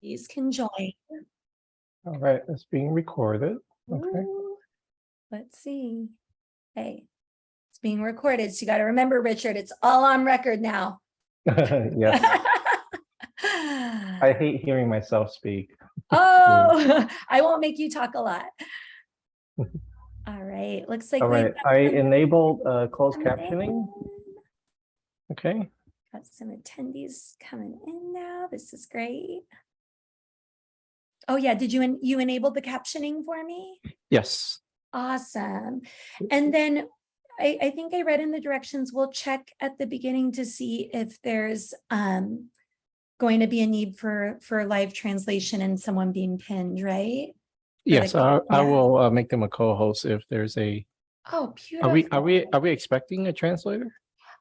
These can join. All right, it's being recorded. Okay. Ooh, let's see. Hey, it's being recorded. So you got to remember, Richard, it's all on record now. Yes, I hate hearing myself speak. Oh, I won't make you talk a lot. All right, looks like All we've right, got I some enabled closed coming captioning. in. Okay. Got some attendees coming in now. This is great. Oh yeah, did you enable the captioning for me? Yes. Awesome. And then I think I read in the directions, we'll check at the beginning to see if there's going to be a need for live translation and someone being pinned, right? Yes, I will make them a co-host if there's a. Oh, beautiful. Are we expecting a translator?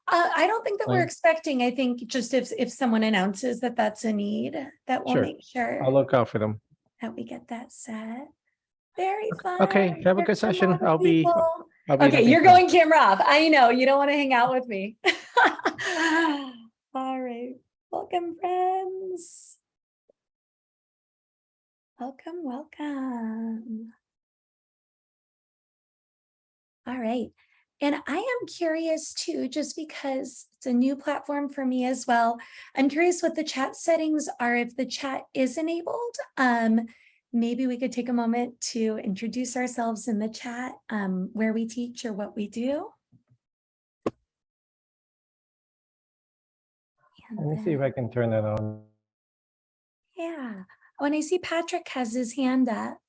I don't think that we're Like- expecting. I think just if someone announces that that's a need, that we'll Sure. make sure I'll look out for them. that we get that set. Very fun. Okay, have a Hear good from session. all the I'll be people. looking Okay, you're for- going camera off. I know you don't want to hang out with me. All right. Welcome, friends. Welcome, welcome. All right. And I am curious too, just because it's a new platform for me as well. I'm curious what the chat settings are if the chat is enabled. Maybe we could take a moment to introduce ourselves in the chat, where we teach or what we do. Let me see if I can turn that on. Yeah. Oh, and I see Patrick has his hand up.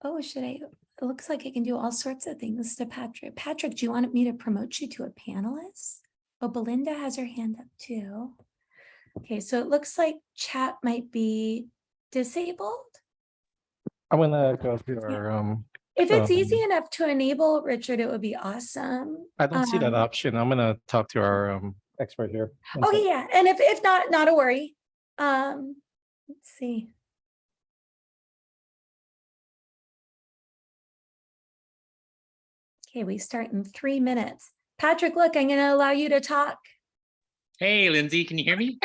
Oh, should I? It looks like I can do all sorts of things to Patrick. Patrick, do you want me to promote you to a panelist? Oh, Belinda has her hand up too. Okay, so it looks like chat might be disabled. I'm gonna go through our If it's easy enough to enable, Richard, it would be awesome. I don't see that option. I'm gonna talk to our expert here. One Okay, sec. yeah, and if not, not a worry. Let's see. Okay, we start in 3 minutes. Patrick, look, I'm gonna allow you to talk. Hey, Lindsay, can you hear me?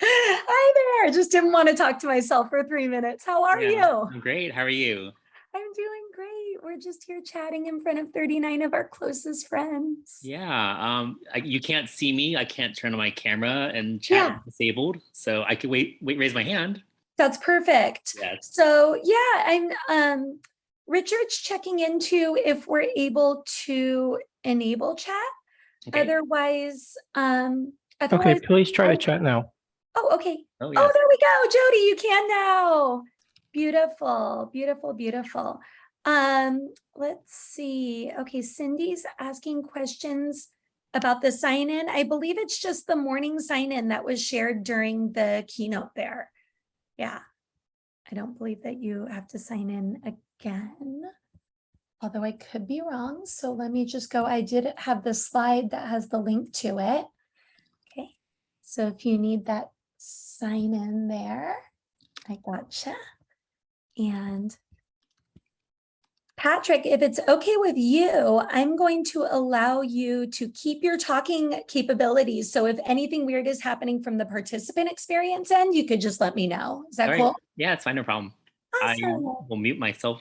Hi there. Just didn't want to talk to myself for 3 minutes. How are you? I'm great. How are you? I'm doing great. We're just here chatting in front of 39 of our closest friends. Yeah. You can't see me. I can't turn on my camera, and chat is disabled. So I could raise my hand. That's perfect. Yes. So yeah, I'm Richard's checking into if we're able to enable chat. Okay. Otherwise, Okay, please try to chat now. Oh, okay. Oh, Oh, yes. there we go. Jody, you can now. Beautiful, beautiful, beautiful. Let's see. Okay, Cindy's asking questions about the sign-in. I believe it's just the morning sign-in that was shared during the keynote there. Yeah. I don't believe that you have to sign in again, although I could be wrong. So let me just go. I did have the slide that has the link to it. Okay. So if you need that sign in there, I gotcha. And Patrick, if it's okay with you, I'm going to allow you to keep your talking capabilities. So if anything weird is happening from the participant experience end, you could just let me know. Is that All cool? right. Yeah, it's fine. No problem. Awesome. I will mute myself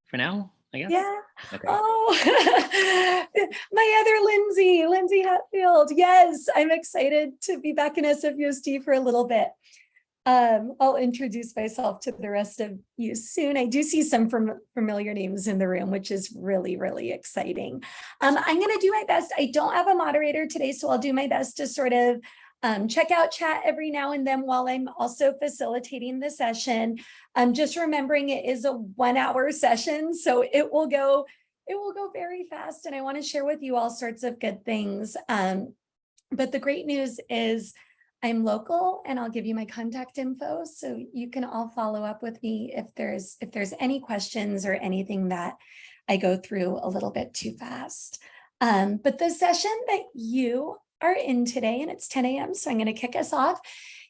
for now, I guess. Yeah. Okay. Oh, my other Lindsay Hatfield. Yes, I'm excited to be back in SFUSD for a little bit. I'll introduce myself to the rest of you soon. I do see some familiar names in the room, which is really, really exciting. I'm going to do my best. I don't have a moderator today, so I'll do my best to sort of check out chat every now and then while I'm also facilitating the session. Just remembering it is a 1-hour session, so it will go very fast, and I want to share with you all sorts of good things. But the great news is I'm local, and I'll give you my contact info so you can all follow up with me if there's any questions or anything that I go through a little bit too fast. But the session that you are in today, and it's 10 a.m., so I'm going to kick us off,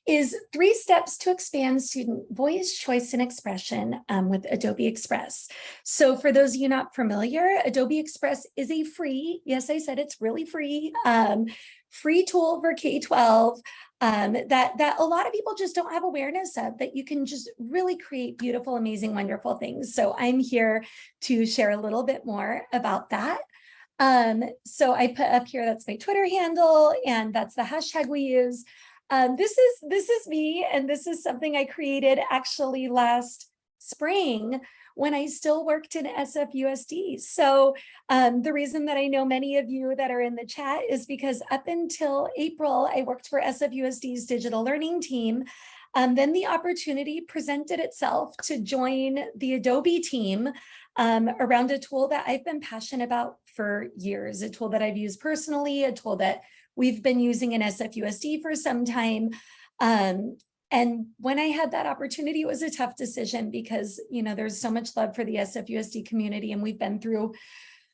is 3 steps to expand student voice, choice, and expression with Adobe Express. So for those of you not familiar, Adobe Express is a free, yes, I said it's really free, free tool for K-12 that a lot of people just don't have awareness of, that you can just really create beautiful, amazing, wonderful things. So I'm here to share a little bit more about that. So I put up here, that's my Twitter handle, and that's the hashtag we use. This is me, and this is something I created actually last spring when I still worked in SFUSD. So the reason that I know many of you that are in the chat is because up until April, I worked for SFUSD's digital learning team. Then the opportunity presented itself to join the Adobe team around a tool that I've been passionate about for years, a tool that I've used personally, a tool that we've been using in SFUSD for some time. And when I had that opportunity, it was a tough decision because, you know, there's so much love for the SFUSD community, and we've been through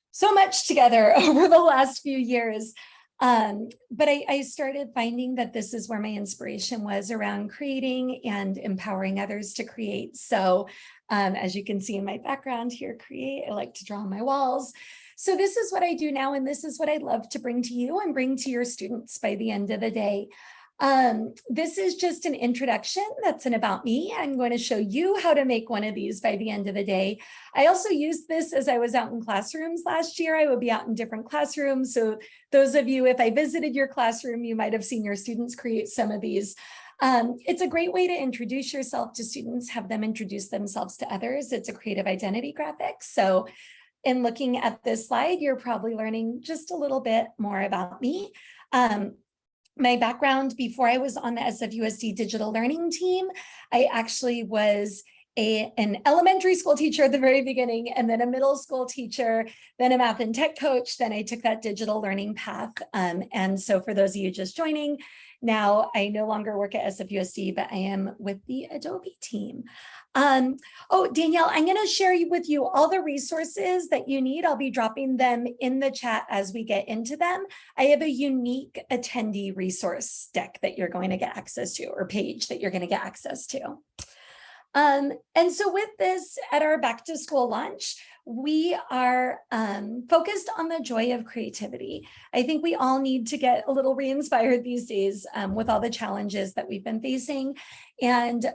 so much together over the last few years. But I started finding that this is where my inspiration was around creating and empowering others to create. So as you can see in my background here, create, I like to draw on my walls. So this is what I do now, and this is what I'd love to bring to you and bring to your students by the end of the day. This is just an introduction. That's an about me. I'm going to show you how to make one of these by the end of the day. I also used this as I was out in classrooms last year. I would be out in different classrooms. So those of you, if I visited your classroom, you might have seen your students create some of these. It's a great way to introduce yourself to students, have them introduce themselves to others. It's a creative identity graphic. So in looking at this slide, you're probably learning just a little bit more about me. My background before I was on the SFUSD digital learning team, I actually was an elementary school teacher at the very beginning, and then a middle school teacher, then a math and tech coach. Then I took that digital learning path. And so for those of you just joining, now I no longer work at SFUSD, but I am with the Adobe team. Oh, Danielle, I'm going to share with you all the resources that you need. I'll be dropping them in the chat as we get into them. I have a unique attendee resource deck that you're going to get access to, or page that you're going to get access to. And so with this, at our back to school launch, we are focused on the joy of creativity. I think we all need to get a little re-inspired these days with all the challenges that we've been facing. And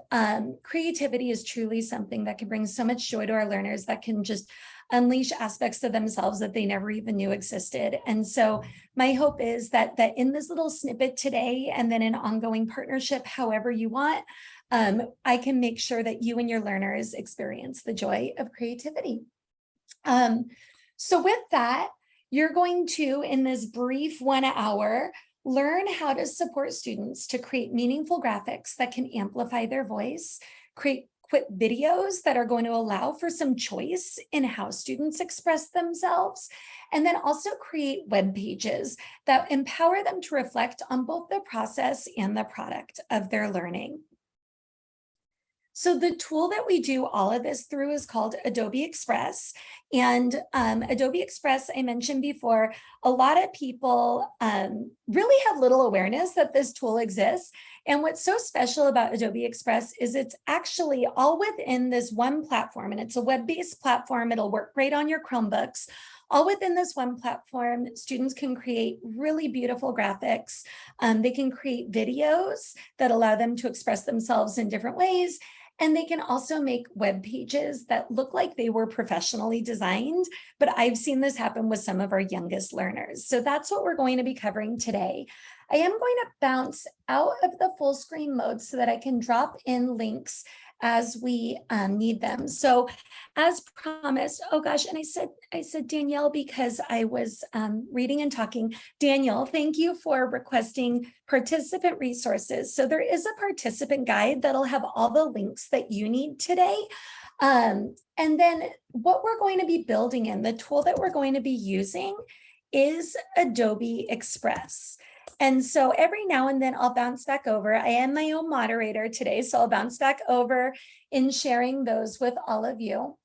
creativity is truly something that can bring so much joy to our learners, that can just unleash aspects of themselves that they never even knew existed. And so my hope is that in this little snippet today, and then an ongoing partnership, however you want, I can make sure that you and your learners experience the joy of creativity. So with that, you're going to, in this brief 1 hour, learn how to support students to create meaningful graphics that can amplify their voice, create quick videos that are going to allow for some choice in how students express themselves, and then also create web pages that empower them to reflect on both the process and the product of their learning. So the tool that we do all of this through is called Adobe Express. And Adobe Express, I mentioned before, a lot of people really have little awareness that this tool exists. And what's so special about Adobe Express is it's actually all within this one platform, and it's a web-based platform. It'll work great on your Chromebooks. All within this one platform, students can create really beautiful graphics. They can create videos that allow them to express themselves in different ways. And they can also make web pages that look like they were professionally designed, but I've seen this happen with some of our youngest learners. So that's what we're going to be covering today. I am going to bounce out of the full screen mode so that I can drop in links as we need them. So as promised, oh gosh, and I said Danielle because I was reading and talking. Daniel, thank you for requesting participant resources. So there is a participant guide that'll have all the links that you need today. And then what we're going to be building in, the tool that we're going to be using is Adobe Express. And so every now and then I'll bounce back over. I am my own moderator today, so I'll bounce back over in sharing those with all of you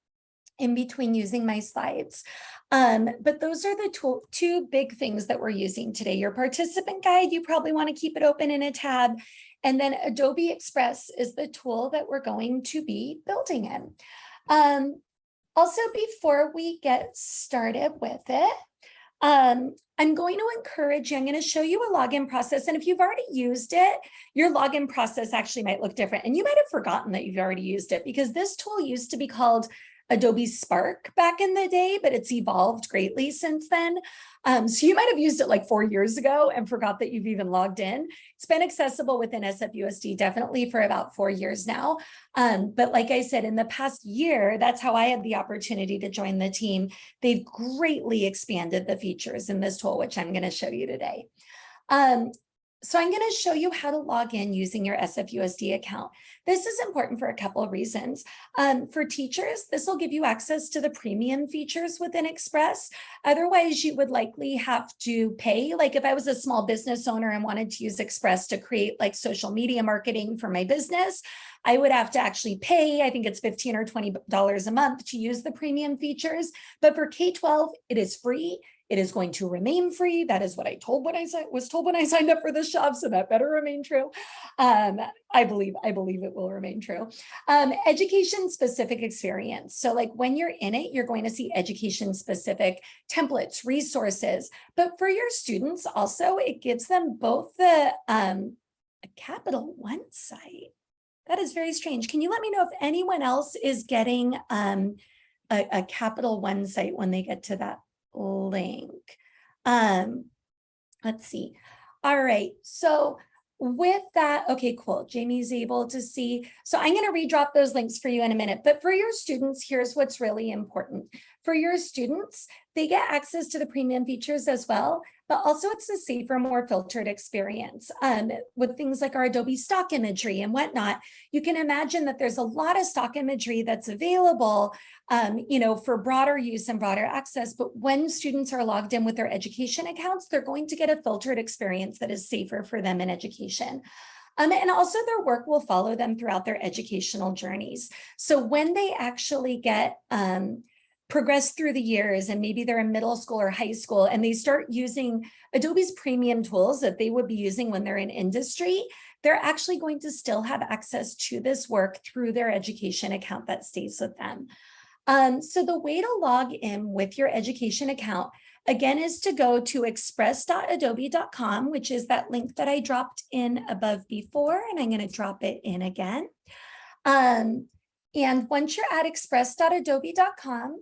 in between using my slides. But those are the two big things that we're using today. Your participant guide, you probably want to keep it open in a tab. And then Adobe Express is the tool that we're going to be building in. Also, before we get started with it, I'm going to encourage you, I'm going to show you a login process. And if you've already used it, your login process actually might look different. And you might have forgotten that you've already used it because this tool used to be called Adobe Spark back in the day, but it's evolved greatly since then. So you might have used it like 4 years ago and forgot that you've even logged in. It's been accessible within SFUSD definitely for about 4 years now. But like I said, in the past year, that's how I had the opportunity to join the team. They've greatly expanded the features in this tool, which I'm going to show you today. So I'm going to show you how to log in using your SFUSD account. This is important for a couple of reasons. For teachers, this will give you access to the premium features within Express. Otherwise, you would likely have to pay. Like if I was a small business owner and wanted to use Express to create like social media marketing for my business, I would have to actually pay, I think it's $15 or $20 a month to use the premium features. But for K-12, it is free. It is going to remain free. That is what I was told when I signed up for this job, so that better remain true. I believe it will remain true. Education-specific experience. So like when you're in it, you're going to see education-specific templates, resources. But for your students also, it gives them both the a Capital One site. That is very strange. Can you let me know if anyone else is getting a Capital One site when they get to that link? Let's see. All right, so with that, okay, cool. Jamie's able to see. So I'm going to redrop those links for you in a minute. But for your students, here's what's really important. For your students, they get access to the premium features as well, but also it's a safer, more filtered experience. With things like our Adobe stock imagery and whatnot, you can imagine that there's a lot of stock imagery that's available, for broader use and broader access. But when students are logged in with their education accounts, they're going to get a filtered experience that is safer for them in education. And also their work will follow them throughout their educational journeys. So when they actually get progress through the years and maybe they're in middle school or high school and they start using Adobe's premium tools that they would be using when they're in industry, they're actually going to still have access to this work through their education account that stays with them. So the way to log in with your education account, again, is to go to express.adobe.com, which is that link that I dropped in above before, and I'm going to drop it in again. And once you're at express.adobe.com,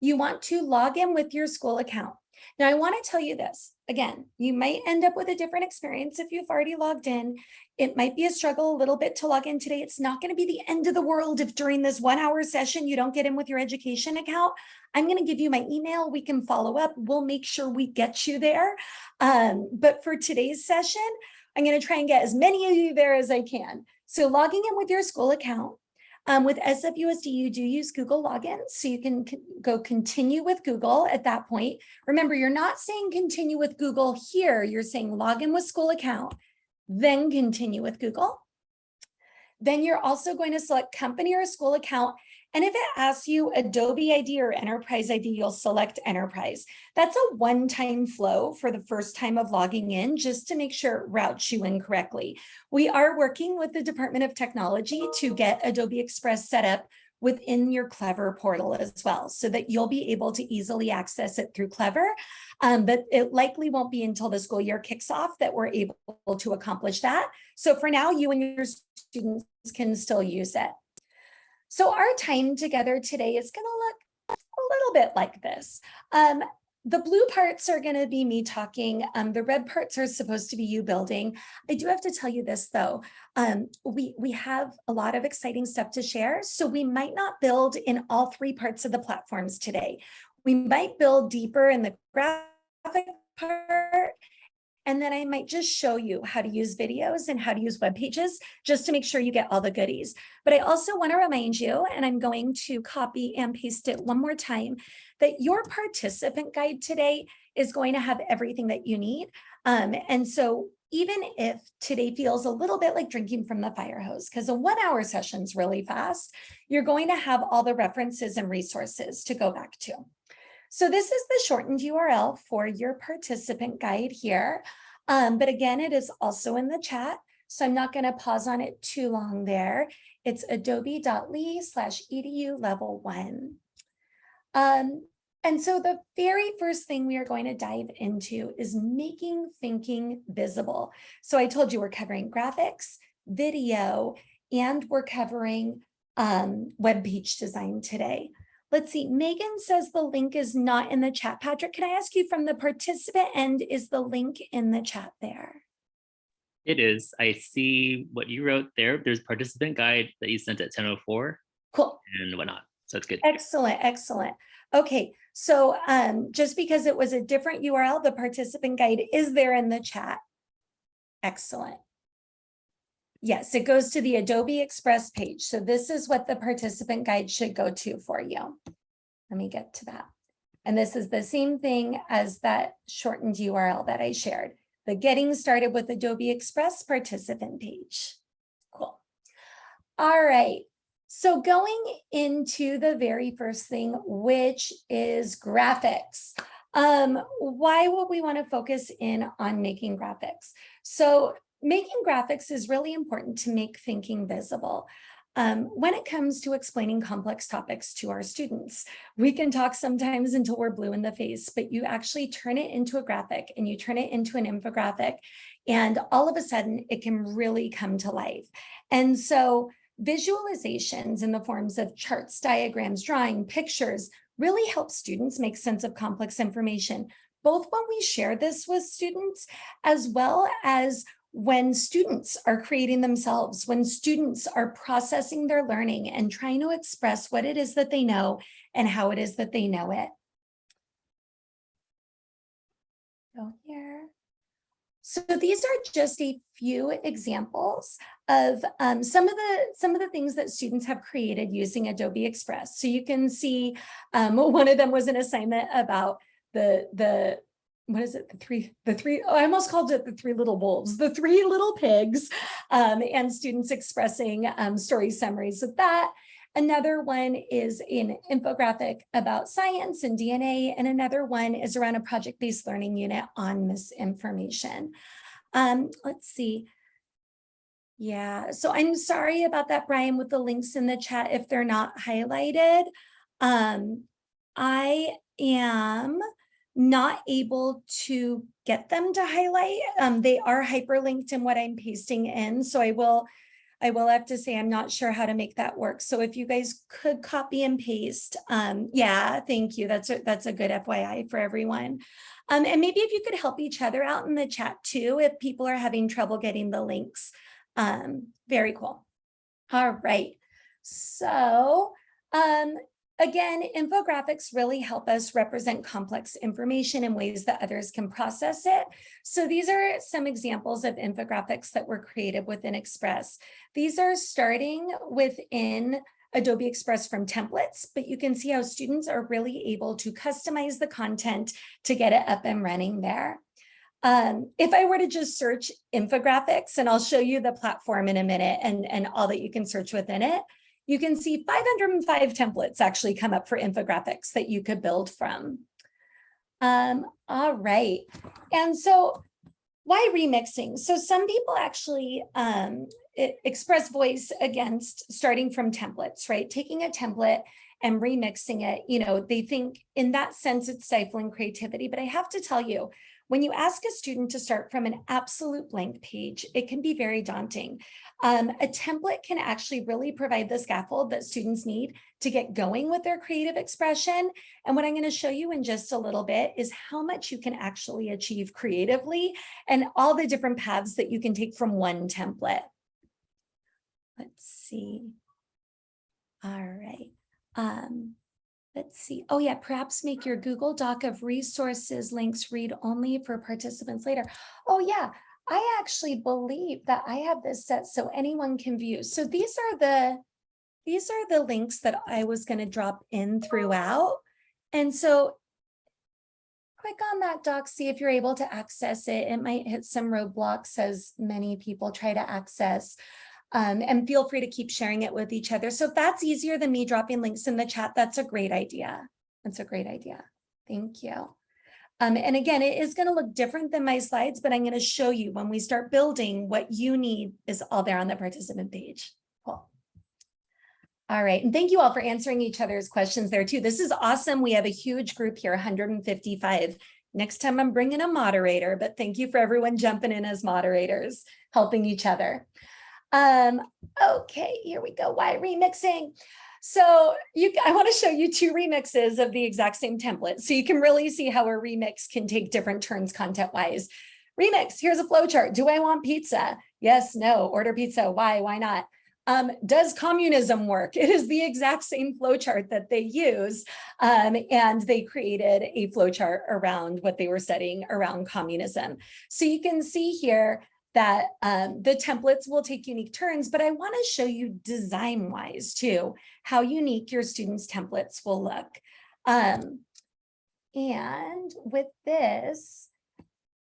you want to log in with your school account. Now, I want to tell you this. Again, you might end up with a different experience if you've already logged in. It might be a struggle a little bit to log in today. It's not going to be the end of the world if during this 1 hour session you don't get in with your education account. I'm going to give you my email. We can follow up. We'll make sure we get you there. But for today's session, I'm going to try and get as many of you there as I can. So logging in with your school account. With SFUSD, you do use Google login, so you can go continue with Google at that point. Remember, you're not saying continue with Google here. You're saying login with school account, then continue with Google. Then you're also going to select company or school account. And if it asks you Adobe ID or Enterprise ID, you'll select Enterprise. That's a one-time flow for the first time of logging in, just to make sure it routes you in correctly. We are working with the Department of Technology to get Adobe Express set up within your Clever portal as well, so that you'll be able to easily access it through Clever. But it likely won't be until the school year kicks off that we're able to accomplish that. So for now, you and your students can still use it. So our time together today is going to look a little bit like this. The blue parts are going to be me talking. The red parts are supposed to be you building. I do have to tell you this though. We have a lot of exciting stuff to share. So we might not build in all 3 parts of the platforms today. We might build deeper in the graphic part. And then I might just show you how to use videos and how to use web pages just to make sure you get all the goodies. But I also want to remind you, and I'm going to copy and paste it one more time, that your participant guide today is going to have everything that you need. And so even if today feels a little bit like drinking from the fire hose, because a 1 hour session is really fast, you're going to have all the references and resources to go back to. So this is the shortened URL for your participant guide here. But again, it is also in the chat, so I'm not going to pause on it too long there. It's adobe.ly/edu level 1. And so the very first thing we are going to dive into is making thinking visible. So I told you we're covering graphics, video, and we're covering web page design today. Let's see, Megan says the link is not in the chat. Patrick, can I ask you from the participant end, is the link in the chat there? It is. I see what you wrote there. There's participant guide that you sent at 10:04 Cool. and whatnot. So it's good. Excellent, excellent. Okay, so just because it was a different URL, the participant guide is there in the chat. Excellent. Yes, it goes to the Adobe Express page. So this is what the participant guide should go to for you. Let me get to that. And this is the same thing as that shortened URL that I shared. The Getting Started with Adobe Express participant page. Cool. All right. So going into the very first thing, which is graphics. Why would we want to focus in on making graphics? So making graphics is really important to make thinking visible. When it comes to explaining complex topics to our students, we can talk sometimes until we're blue in the face, but you actually turn it into a graphic and you turn it into an infographic, and all of a sudden it can really come to life. And so visualizations in the forms of charts, diagrams, drawing, pictures really help students make sense of complex information, both when we share this with students, as well as when students are creating themselves, when students are processing their learning and trying to express what it is that they know and how it is that they know it. Go here. So these are just a few examples of some of the things that students have created using Adobe Express. So you can see one of them was an assignment about the what is it? I almost called it the three little wolves, the three little pigs, and students expressing story summaries of that. Another one is an infographic about science and DNA, and another one is around a project-based learning unit on misinformation. Let's see. Yeah, so I'm sorry about that, Brian, with the links in the chat if they're not highlighted. I am not able to get them to highlight. They are hyperlinked in what I'm pasting in, so I will have to say I'm not sure how to make that work. So if you guys could copy and paste, yeah, thank you. That's a good FYI for everyone. And maybe if you could help each other out in the chat too, if people are having trouble getting the links. Very cool. All right. So again, infographics really help us represent complex information in ways that others can process it. So these are some examples of infographics that were created within Express. These are starting within Adobe Express from templates, but you can see how students are really able to customize the content to get it up and running there. If I were to just search infographics, and I'll show you the platform in a minute and all that you can search within it, you can see 505 templates actually come up for infographics that you could build from. All right. And so why remixing? So some people actually express voice against starting from templates, right? Taking a template and remixing it, you know, they think in that sense it's stifling creativity. But I have to tell you, when you ask a student to start from an absolute blank page, it can be very daunting. A template can actually really provide the scaffold that students need to get going with their creative expression. And what I'm going to show you in just a little bit is how much you can actually achieve creatively and all the different paths that you can take from one template. Let's see. All right. Let's see. Oh yeah, perhaps make your Google Doc of resources links read only for participants later. Oh yeah, I actually believe that I have this set so anyone can view. So these are the links that I was going to drop in throughout. And so click on that doc, see if you're able to access it. It might hit some roadblocks as many people try to access. And feel free to keep sharing it with each other. So if that's easier than me dropping links in the chat, that's a great idea. That's a great idea. Thank you. And again, it is going to look different than my slides, but I'm going to show you when we start building what you need is all there on the participant page. Cool. All right, and thank you all for answering each other's questions there too. This is awesome. We have a huge group here, 155. Next time I'm bringing a moderator, but thank you for everyone jumping in as moderators, helping each other. Okay, here we go. Why remixing? So I want to show you two remixes of the exact same template. So you can really see how a remix can take different turns content-wise. Remix, here's a flow chart. Do I want pizza? Yes, no, order pizza. Why not? Does communism work? It is the exact same flow chart that they use. And they created a flow chart around what they were studying around communism. So you can see here that the templates will take unique turns, but I want to show you design-wise too, how unique your students' templates will look. And with this,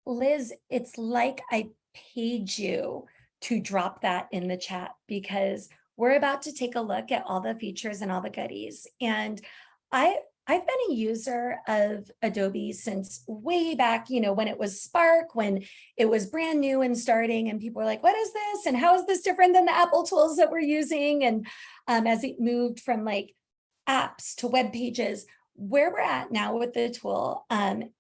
Liz, it's like I paid you to drop that in the chat because we're about to take a look at all the features and all the goodies. And I've been a user of Adobe since way back, when it was Spark, when it was brand new and starting, and people were like, what is this? And how is this different than the Apple tools that we're using? And as it moved from like apps to web pages, where we're at now with the tool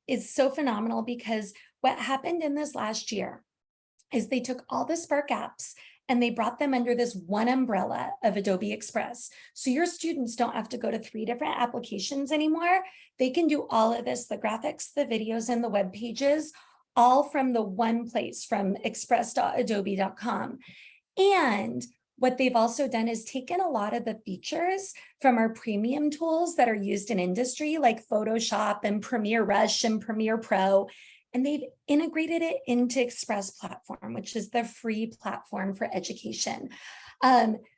is so phenomenal because what happened in this last year is they took all the Spark apps and they brought them under this one umbrella of Adobe Express. So your students don't have to go to 3 different applications anymore. They can do all of this, the graphics, the videos, and the web pages, all from the one place, from express.adobe.com. And what they've also done is taken a lot of the features from our premium tools that are used in industry, like Photoshop and Premiere Rush and Premiere Pro, and they've integrated it into Express platform, which is the free platform for education.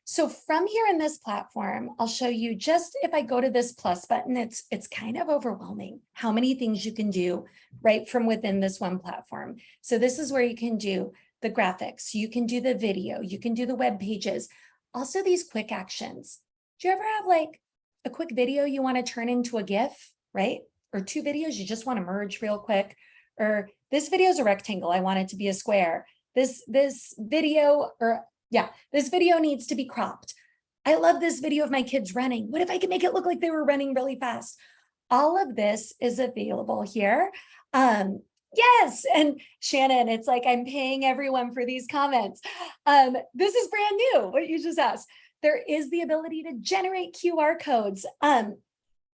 So from here in this platform, I'll show you just if I go to this plus button, it's kind of overwhelming how many things you can do right from within this one platform. So this is where you can do the graphics, you can do the video, you can do the web pages, also these quick actions. Do you ever have like a quick video you want to turn into a GIF, right? Or 2 videos you just want to merge real quick? Or this video is a rectangle, I want it to be a square. This video needs to be cropped. I love this video of my kids running. What if I could make it look like they were running really fast? All of this is available here. Yes, and Shannon, it's like I'm paying everyone for these comments. This is brand new, what you just asked. There is the ability to generate QR codes.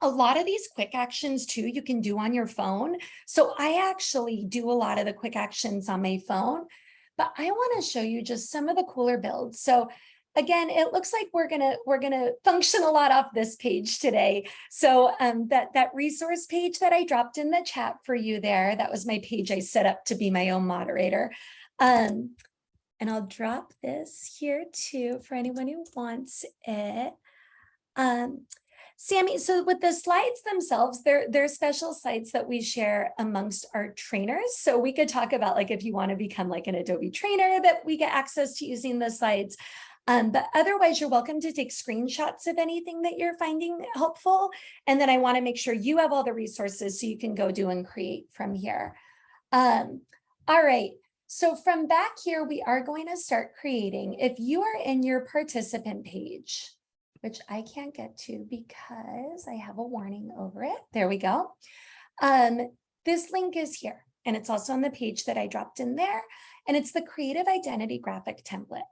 A lot of these quick actions too, you can do on your phone. So I actually do a lot of the quick actions on my phone, but I want to show you just some of the cooler builds. So again, it looks like we're gonna function a lot off this page today. So that resource page that I dropped in the chat for you there, that was my page I set up to be my own moderator. And I'll drop this here too for anyone who wants it. Sammy, so with the slides themselves, they're special sites that we share amongst our trainers. So we could talk about like if you want to become like an Adobe trainer that we get access to using the slides. But otherwise, you're welcome to take screenshots of anything that you're finding helpful. And then I want to make sure you have all the resources so you can go do and create from here. All right. So from back here, we are going to start creating. If you are in your participant page, which I can't get to because I have a warning over it. There we go. This link is here, and it's also on the page that I dropped in there, and it's the Creative Identity Graphic Template.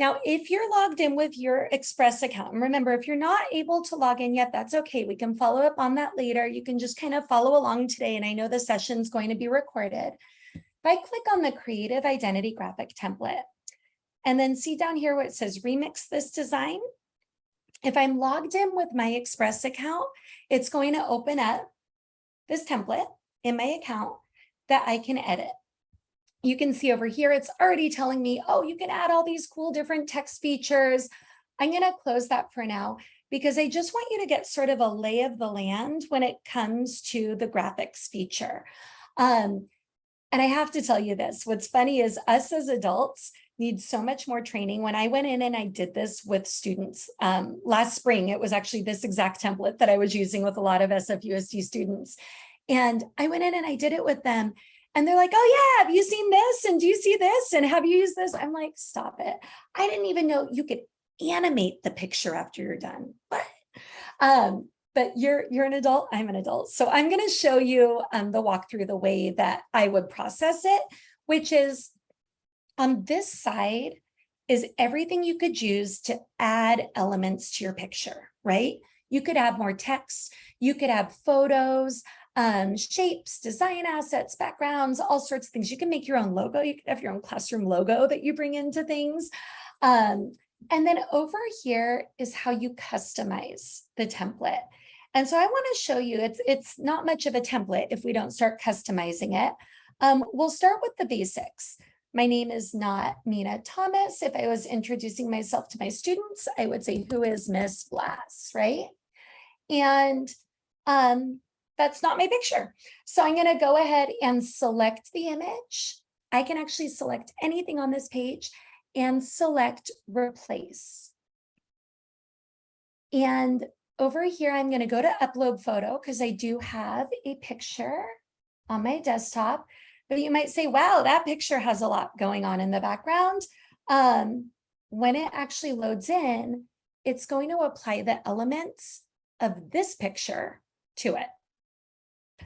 Now, if you're logged in with your Express account, and remember, if you're not able to log in yet, that's okay. We can follow up on that later. You can just kind of follow along today, and I know the session's going to be recorded. If I click on the Creative Identity Graphic Template, and then see down here where it says Remix this design, if I'm logged in with my Express account, it's going to open up this template in my account that I can edit. You can see over here, it's already telling me, oh, you can add all these cool different text features. I'm going to close that for now because I just want you to get sort of a lay of the land when it comes to the graphics feature. And I have to tell you this, what's funny is us as adults need so much more training. When I went in and I did this with students last spring, it was actually this exact template that I was using with a lot of SFUSD students. And I went in and I did it with them. And they're like, oh yeah, have you seen this? And do you see this? And have you used this? I'm like, stop it. I didn't even know you could animate the picture after you're done. But you're an adult, I'm an adult. So I'm going to show you the walkthrough the way that I would process it, which is on this side is everything you could use to add elements to your picture, right? You could add more text, you could add photos, shapes, design assets, backgrounds, all sorts of things. You can make your own logo. You could have your own classroom logo that you bring into things. And then over here is how you customize the template. And so I want to show you, it's not much of a template if we don't start customizing it. We'll start with the basics. My name is not Nina Thomas. If I was introducing myself to my students, I would say, who is Miss Blass, right? And that's not my picture. So I'm going to go ahead and select the image. I can actually select anything on this page and select replace. And over here, I'm going to go to upload photo because I do have a picture on my desktop. But you might say, wow, that picture has a lot going on in the background. When it actually loads in, it's going to apply the elements of this picture to it.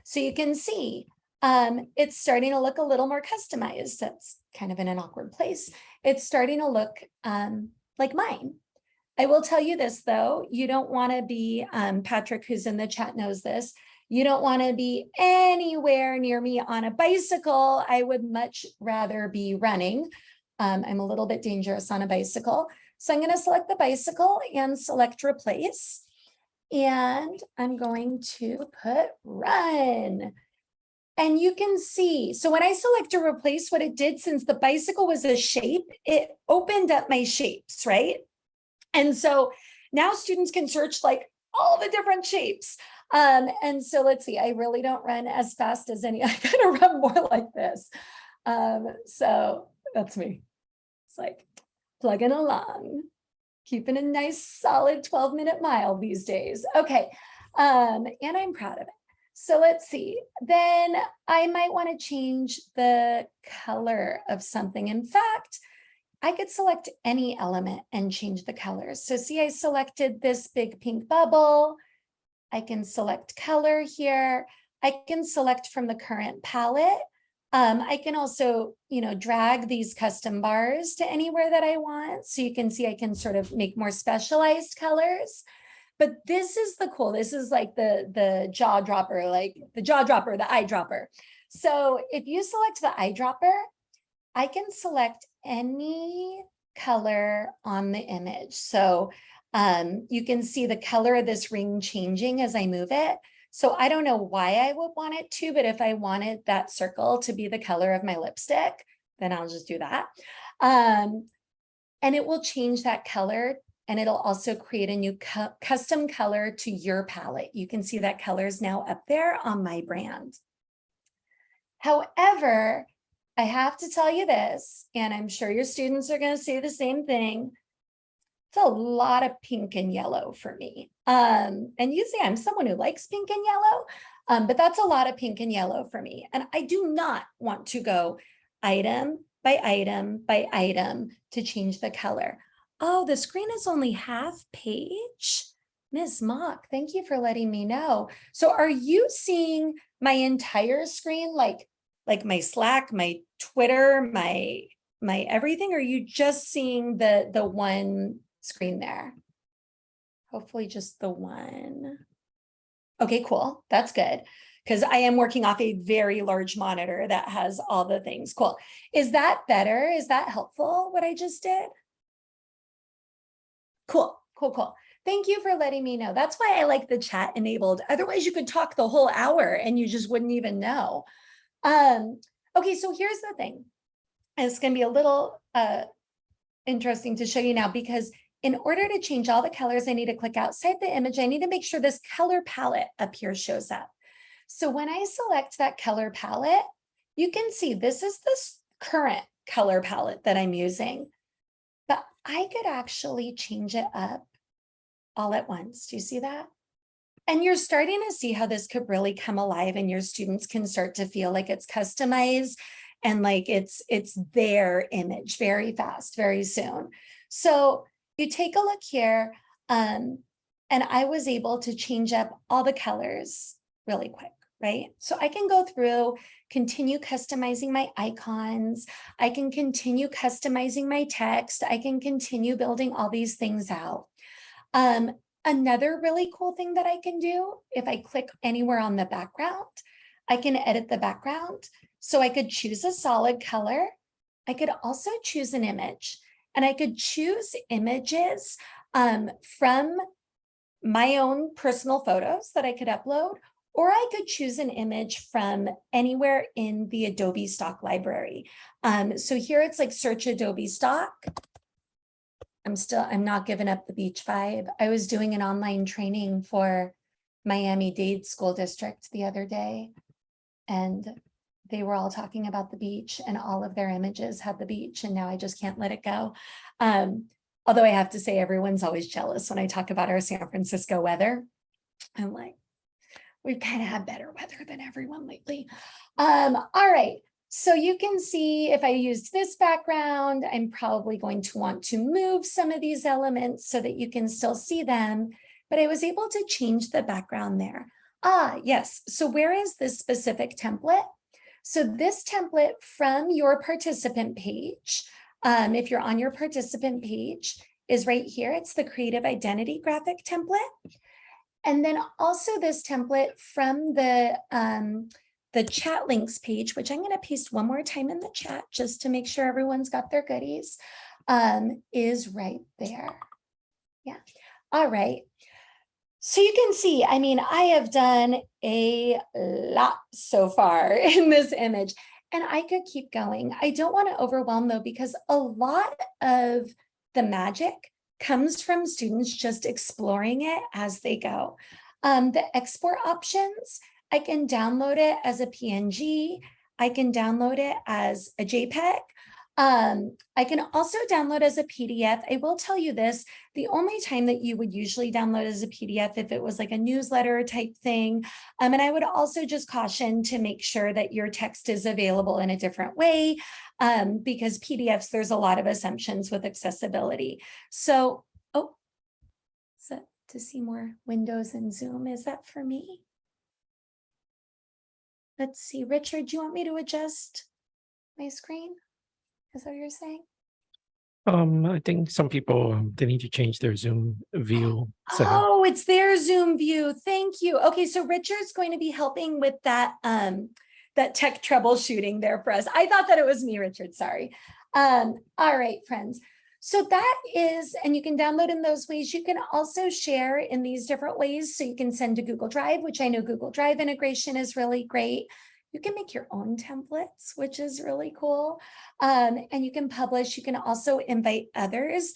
So you can see it's starting to look a little more customized. That's kind of in an awkward place. It's starting to look like mine. I will tell you this, though, you don't want to be, Patrick, who's in the chat knows this, you don't want to be anywhere near me on a bicycle. I would much rather be running. I'm a little bit dangerous on a bicycle. So I'm going to select the bicycle and select replace. And I'm going to put run. And you can see, so when I select to replace, what it did, since the bicycle was a shape, it opened up my shapes, right? And so now students can search like all the different shapes. And so let's see, I really don't run as fast as any, I kind of run more like this. So that's me. It's like plugging along, keeping a nice solid 12-minute mile these days. Okay, and I'm proud of it. So let's see, then I might want to change the color of something. In fact, I could select any element and change the colors. So see, I selected this big pink bubble. I can select color here. I can select from the current palette. I can also, drag these custom bars to anywhere that I want. So you can see I can sort of make more specialized colors. But this is the cool, this is like the jaw dropper, the eyedropper. So if you select the eyedropper, I can select any color on the image. So you can see the color of this ring changing as I move it. So I don't know why I would want it to, but if I wanted that circle to be the color of my lipstick, then I'll just do that. And it will change that color, and it'll also create a new custom color to your palette. You can see that color is now up there on my brand. However, I have to tell you this, and I'm sure your students are going to say the same thing. It's a lot of pink and yellow for me. And usually I'm someone who likes pink and yellow, but that's a lot of pink and yellow for me. And I do not want to go item by item by item to change the color. Oh, the screen is only half page. Ms. Mock, thank you for letting me know. So are you seeing my entire screen, like my Slack, my Twitter, my everything? Or are you just seeing the one screen there? Hopefully just the one. Okay, cool. That's good. Because I am working off a very large monitor that has all the things. Cool. Is that better? Is that helpful, what I just did? Cool. Thank you for letting me know. That's why I like the chat enabled. Otherwise, you could talk the whole hour and you just wouldn't even know. Okay, so here's the thing. It's going to be a little interesting to show you now, because in order to change all the colors, I need to click outside the image. I need to make sure this color palette up here shows up. So when I select that color palette, you can see this is this current color palette that I'm using. But I could actually change it up all at once. Do you see that? And you're starting to see how this could really come alive, and your students can start to feel like it's customized and like it's their image very fast, very soon. So you take a look here, and I was able to change up all the colors really quick, right? So I can go through, continue customizing my icons. I can continue customizing my text. I can continue building all these things out. Another really cool thing that I can do, if I click anywhere on the background, I can edit the background. So I could choose a solid color. I could also choose an image, and I could choose images from my own personal photos that I could upload, or I could choose an image from anywhere in the Adobe stock library. So here it's like search Adobe stock. I'm not giving up the beach vibe. I was doing an online training for Miami-Dade School District the other day, and they were all talking about the beach, and all of their images had the beach, and now I just can't let it go. Although I have to say, everyone's always jealous when I talk about our San Francisco weather. I'm like, we've kind of had better weather than everyone lately. All right, so you can see if I used this background, I'm probably going to want to move some of these elements so that you can still see them, but I was able to change the background there. Yes, so where is this specific template? So this template from your participant page, if you're on your participant page, is right here. It's the creative identity graphic template. And then also this template from the chat links page, which I'm going to paste one more time in the chat just to make sure everyone's got their goodies, is right there. Yeah. All right. So you can see, I mean, I have done a lot so far in this image, and I could keep going. I don't want to overwhelm though, because a lot of the magic comes from students just exploring it as they go. The export options, I can download it as a PNG. I can download it as a JPEG. I can also download as a PDF. I will tell you this, the only time that you would usually download as a PDF if it was like a newsletter type thing. And I would also just caution to make sure that your text is available in a different way, because PDFs, there's a lot of assumptions with accessibility. So, oh, is that to see more windows in Zoom? Is that for me? Let's see, Richard, do you want me to adjust my screen? Is that what you're saying? I think some people they need to change their Zoom view setting. Oh, it's their Zoom view. Thank you. Okay, so Richard's going to be helping with that that tech troubleshooting there for us. I thought that it was me, Richard. Sorry. All right, friends. So that is, and you can download in those ways. You can also share in these different ways. So you can send to Google Drive, which I know Google Drive integration is really great. You can make your own templates, which is really cool. And you can publish. You can also invite others.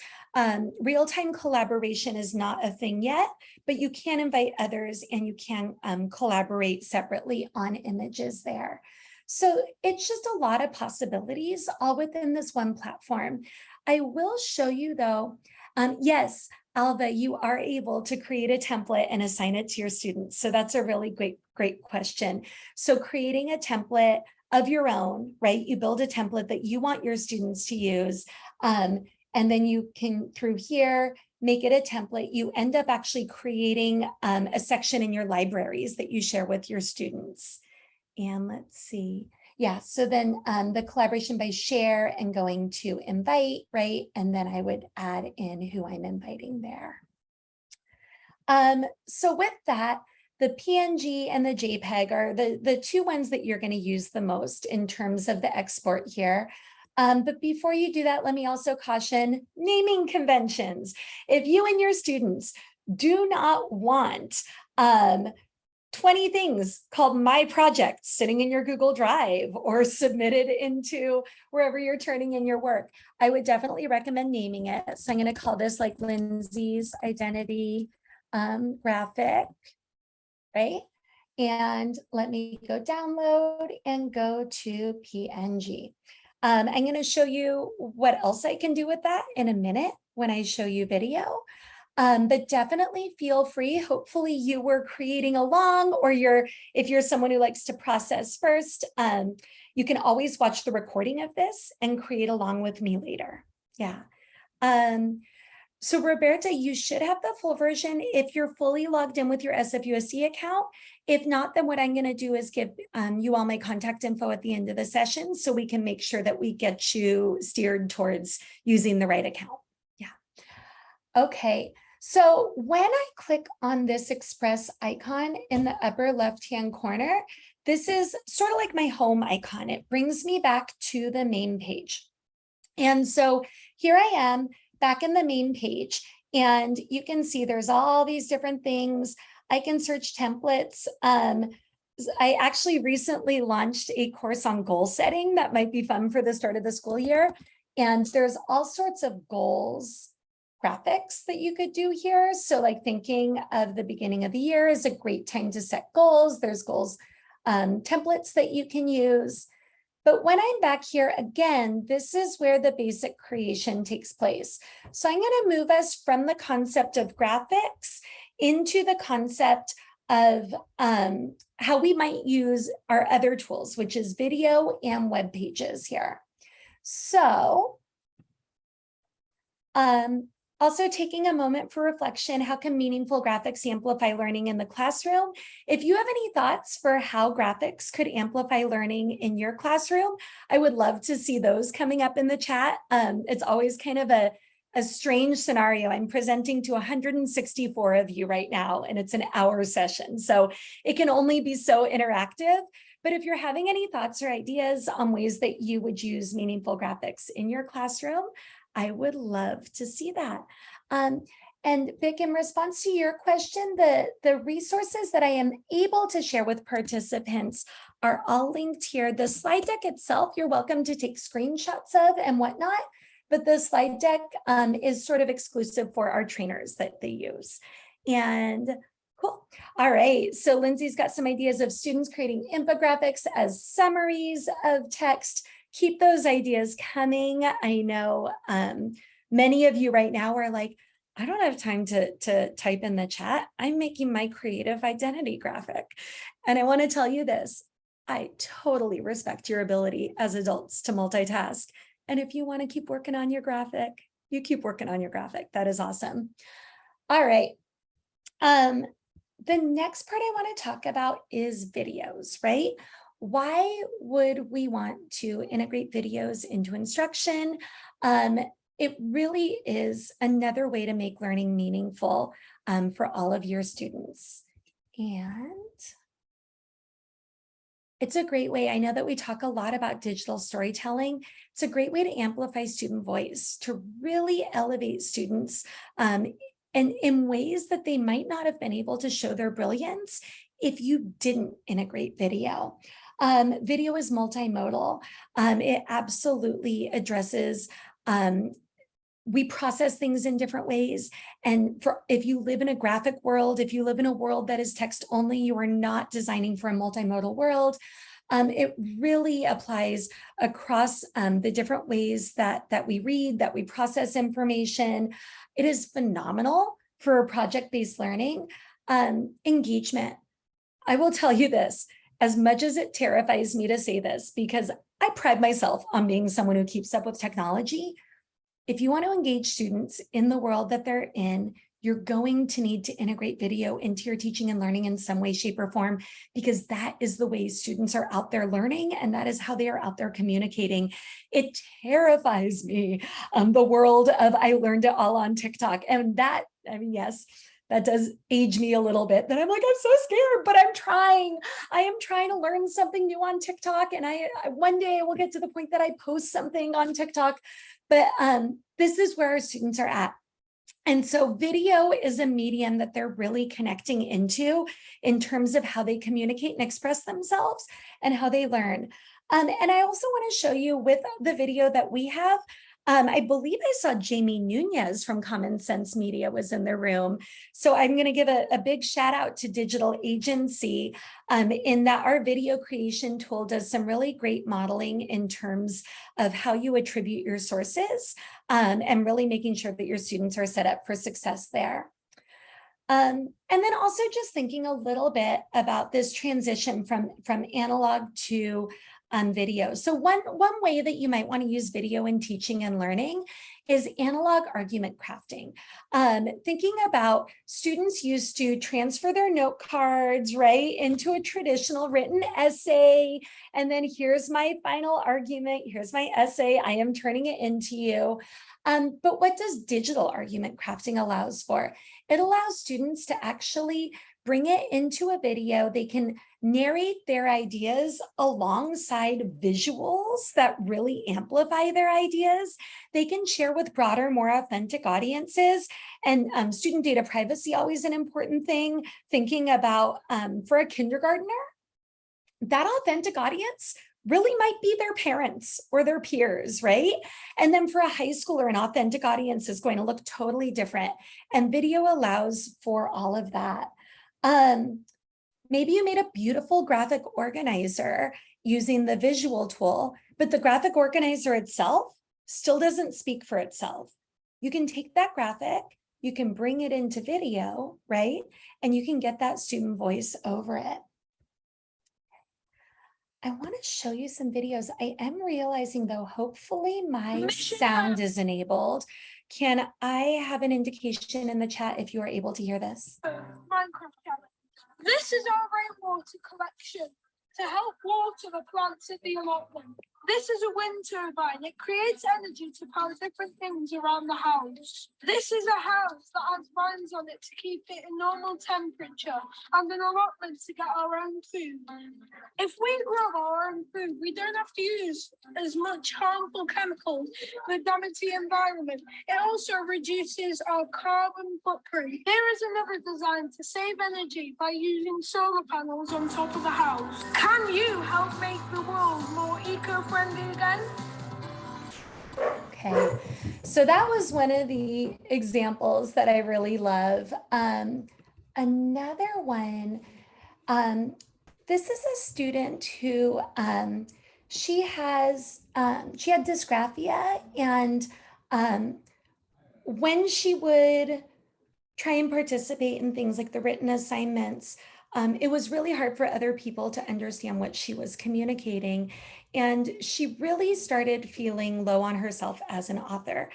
Real-time collaboration is not a thing yet, but you can invite others and you can collaborate separately on images there. So it's just a lot of possibilities all within this one platform. I will show you though, yes, Alva, you are able to create a template and assign it to your students. So that's a really great question. So creating a template of your own, right? You build a template that you want your students to use. And then you can, through here, make it a template. You end up actually creating a section in your libraries that you share with your students. And let's see. Yeah, so then the collaboration by share and going to invite, right? And then I would add in who I'm inviting there. So with that, the PNG and the JPEG are the two ones that you're going to use the most in terms of the export here. But before you do that, let me also caution naming conventions. If you and your students do not want 20 things called My Project sitting in your Google Drive or submitted into wherever you're turning in your work, I would definitely recommend naming it. So I'm going to call this like Lindsay's identity graphic, right? And let me go download and go to PNG. I'm going to show you what else I can do with that in a minute when I show you video. But definitely feel free. Hopefully you were creating along, or if you're someone who likes to process first, you can always watch the recording of this and create along with me later. Yeah. So Roberta, you should have the full version if you're fully logged in with your SFUSD account. If not, then what I'm going to do is give you all my contact info at the end of the session so we can make sure that we get you steered towards using the right account. Yeah. Okay. So when I click on this Express icon in the upper left-hand corner, this is sort of like my home icon. It brings me back to the main page. And so here I am back in the main page, and you can see there's all these different things. I can search templates. I actually recently launched a course on goal setting that might be fun for the start of the school year. And there's all sorts of goals graphics that you could do here. So like thinking of the beginning of the year is a great time to set goals. There's goals templates that you can use. But when I'm back here again, this is where the basic creation takes place. So I'm going to move us from the concept of graphics into the concept of how we might use our other tools, which is video and web pages here. So also taking a moment for reflection, how can meaningful graphics amplify learning in the classroom? If you have any thoughts for how graphics could amplify learning in your classroom, I would love to see those coming up in the chat. It's always kind of a strange scenario. I'm presenting to 164 of you right now, and it's an hour session. So it can only be so interactive. But if you're having any thoughts or ideas on ways that you would use meaningful graphics in your classroom, I would love to see that. And Vic, in response to your question, the resources that I am able to share with participants are all linked here. The slide deck itself, you're welcome to take screenshots of and whatnot, but the slide deck is sort of exclusive for our trainers that they use. And cool. All right. So Lindsay's got some ideas of students creating infographics as summaries of text. Keep those ideas coming. I know many of you right now are like, I don't have time to type in the chat. I'm making my creative identity graphic. And I want to tell you this, I totally respect your ability as adults to multitask. And if you want to keep working on your graphic, you keep working on your graphic. That is awesome. All right. The next part I want to talk about is videos, right? Why would we want to integrate videos into instruction? It really is another way to make learning meaningful for all of your students. And it's a great way. I know that we talk a lot about digital storytelling. It's a great way to amplify student voice, to really elevate students and in ways that they might not have been able to show their brilliance if you didn't integrate video. Video is multimodal. It absolutely addresses, we process things in different ways. And if you live in a graphic world, if you live in a world that is text only, you are not designing for a multimodal world. It really applies across the different ways that we read, that we process information. It is phenomenal for project-based learning. Engagement. I will tell you this, as much as it terrifies me to say this, because I pride myself on being someone who keeps up with technology. If you want to engage students in the world that they're in, you're going to need to integrate video into your teaching and learning in some way, shape, or form, because that is the way students are out there learning, and that is how they are out there communicating. It terrifies me, the world of I learned it all on TikTok. And that, I mean, yes, that does age me a little bit, that I'm like, I'm so scared, but I'm trying. I am trying to learn something new on TikTok. And I one day I will get to the point that I post something on TikTok, but this is where our students are at. And so video is a medium that they're really connecting into in terms of how they communicate and express themselves and how they learn. And I also want to show you with the video that we have, I believe I saw Jamie Nunez from Common Sense Media was in the room. So I'm going to give a big shout out to Digital Agency in that our video creation tool does some really great modeling in terms of how you attribute your sources and really making sure that your students are set up for success there. And then also just thinking a little bit about this transition from analog to video. So one way that you might want to use video in teaching and learning is analog argument crafting. Thinking about students used to transfer their note cards, right, into a traditional written essay. And then here's my final argument. Here's my essay. I am turning it into you. But what does digital argument crafting allows for? It allows students to actually bring it into a video. They can narrate their ideas alongside visuals that really amplify their ideas. They can share with broader, more authentic audiences. And student data privacy, always an important thing. Thinking about for a kindergartner, that authentic audience really might be their parents or their peers, right? And then for a high schooler, an authentic audience is going to look totally different. And video allows for all of that. Maybe you made a beautiful graphic organizer using the visual tool, but the graphic organizer itself still doesn't speak for itself. You can take that graphic, you can bring it into video, right? And you can get that student voice over it. I want to show you some videos. I am realizing though, hopefully my sound is enabled. Can I have an indication in the chat if you are able to hear this? Minecraft challenge. This is our rainwater collection to help water the plants at the allotment. This is a wind turbine. It creates energy to power different things around the house. This is a house that has fans on it to keep it in normal temperature and an allotment to get our own food. If we grow our own food, we don't have to use as much harmful chemicals that damage the environment. It also reduces our carbon footprint. Here is another design to save energy by using solar panels on top of the house. Can you help make the world more eco-friendly again? Okay, so that was one of the examples that I really love. Another one, this is a student who she had dysgraphia, and when she would try and participate in things like the written assignments, it was really hard for other people to understand what she was communicating. And she really started feeling low on herself as an author.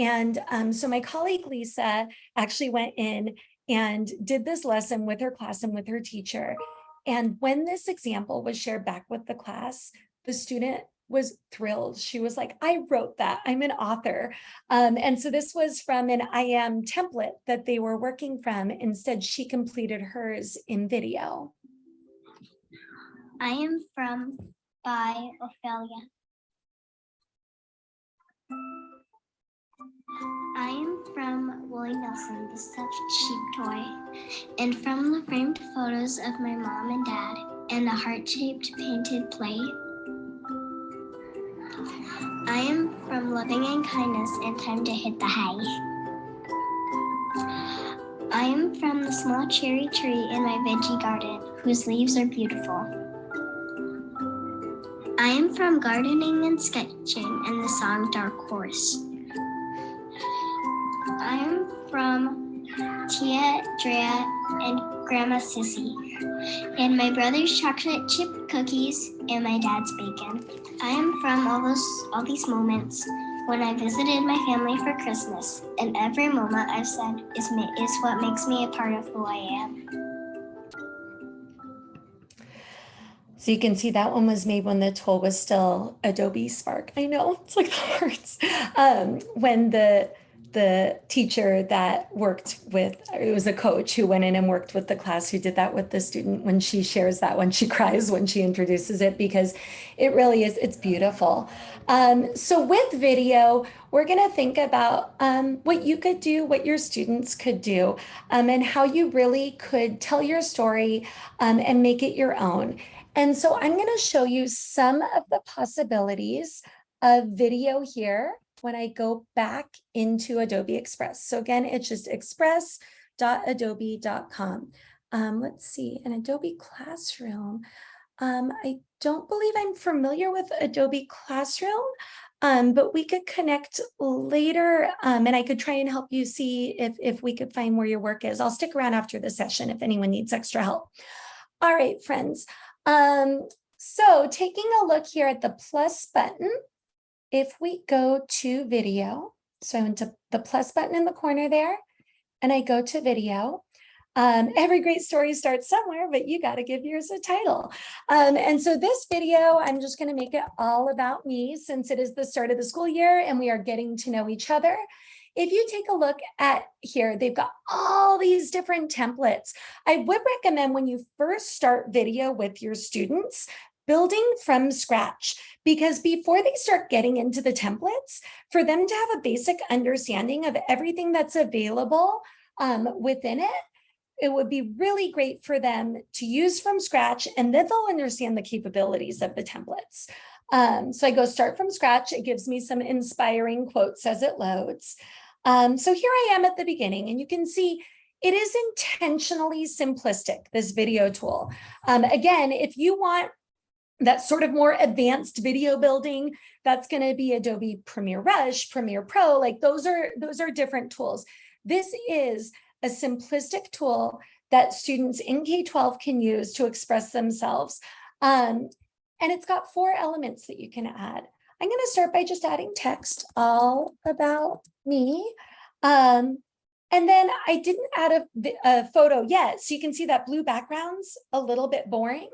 And so my colleague Lisa actually went in and did this lesson with her class and with her teacher. And when this example was shared back with the class, the student was thrilled. She was like, I wrote that, I'm an author. And so this was from an I am template that they were working from. Instead, she completed hers in video. I am from by Ophelia. I am from Willie Nelson, the stuffed sheep toy, and from the framed photos of my mom and dad and a heart-shaped painted plate. I am from Loving and Kindness and Time to Hit the Hay. I am from the small cherry tree in my veggie garden, whose leaves are beautiful. I am from Gardening and Sketching and the song Dark Horse. I am from Tia Drea and Grandma Sissy, and my brother's chocolate chip cookies and my dad's bacon. I am from all these moments when I visited my family for Christmas, and every moment I've said is what makes me a part of who I am. So you can see that one was made when the tool was still Adobe Spark. I know, it's like the hearts. When the teacher that worked with, it was a coach who went in and worked with the class who did that with the student. When she shares that one, she cries when she introduces it, because it really is, it's beautiful. So with video, we're gonna think about what you could do, what your students could do, and how you really could tell your story and make it your own. And so I'm gonna show you some of the possibilities of video here when I go back into Adobe Express. So again, it's just express.adobe.com. Let's see, an Adobe Classroom. I don't believe I'm familiar with Adobe Classroom, but we could connect later, and I could try and help you see if we could find where your work is. I'll stick around after the session if anyone needs extra help. All right, friends. So taking a look here at the plus button, if we go to video, so I went to the plus button in the corner there, and I go to video. Every great story starts somewhere, but you got to give yours a title. And so this video, I'm just going to make it all about me since it is the start of the school year and we are getting to know each other. If you take a look at here, they've got all these different templates. I would recommend when you first start video with your students, building from scratch, because before they start getting into the templates, for them to have a basic understanding of everything that's available within it, it would be really great for them to use from scratch, and then they'll understand the capabilities of the templates. So I go start from scratch. It gives me some inspiring quotes as it loads. So here I am at the beginning, and you can see it is intentionally simplistic, this video tool. Again, if you want that sort of more advanced video building, that's going to be Adobe Premiere Rush, Premiere Pro, like those are different tools. This is a simplistic tool that students in K-12 can use to express themselves. And it's got 4 elements that you can add. I'm going to start by just adding text, all about me. And then I didn't add a photo yet, so you can see that blue background's a little bit boring.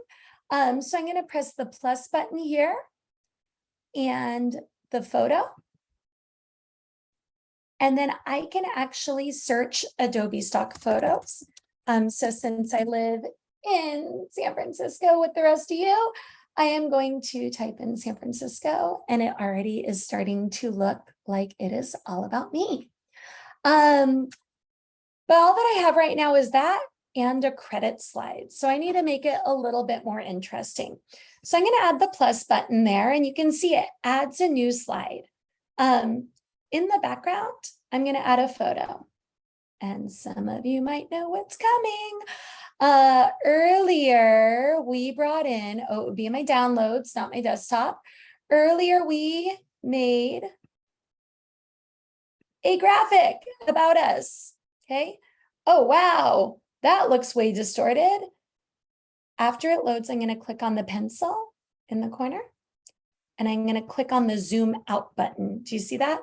So I'm going to press the plus button here and the photo. And then I can actually search Adobe stock photos. So since I live in San Francisco with the rest of you, I am going to type in San Francisco, and it already is starting to look like it is all about me. But all that I have right now is that and a credit slide. So I need to make it a little bit more interesting. So I'm going to add the plus button there, and you can see it adds a new slide. In the background, I'm going to add a photo, and some of you might know what's coming. Earlier, we brought in, it would be in my downloads, not my desktop. Earlier, we made a graphic about us, okay? Oh, wow, that looks way distorted. After it loads, I'm going to click on the pencil in the corner, and I'm going to click on the zoom out button. Do you see that?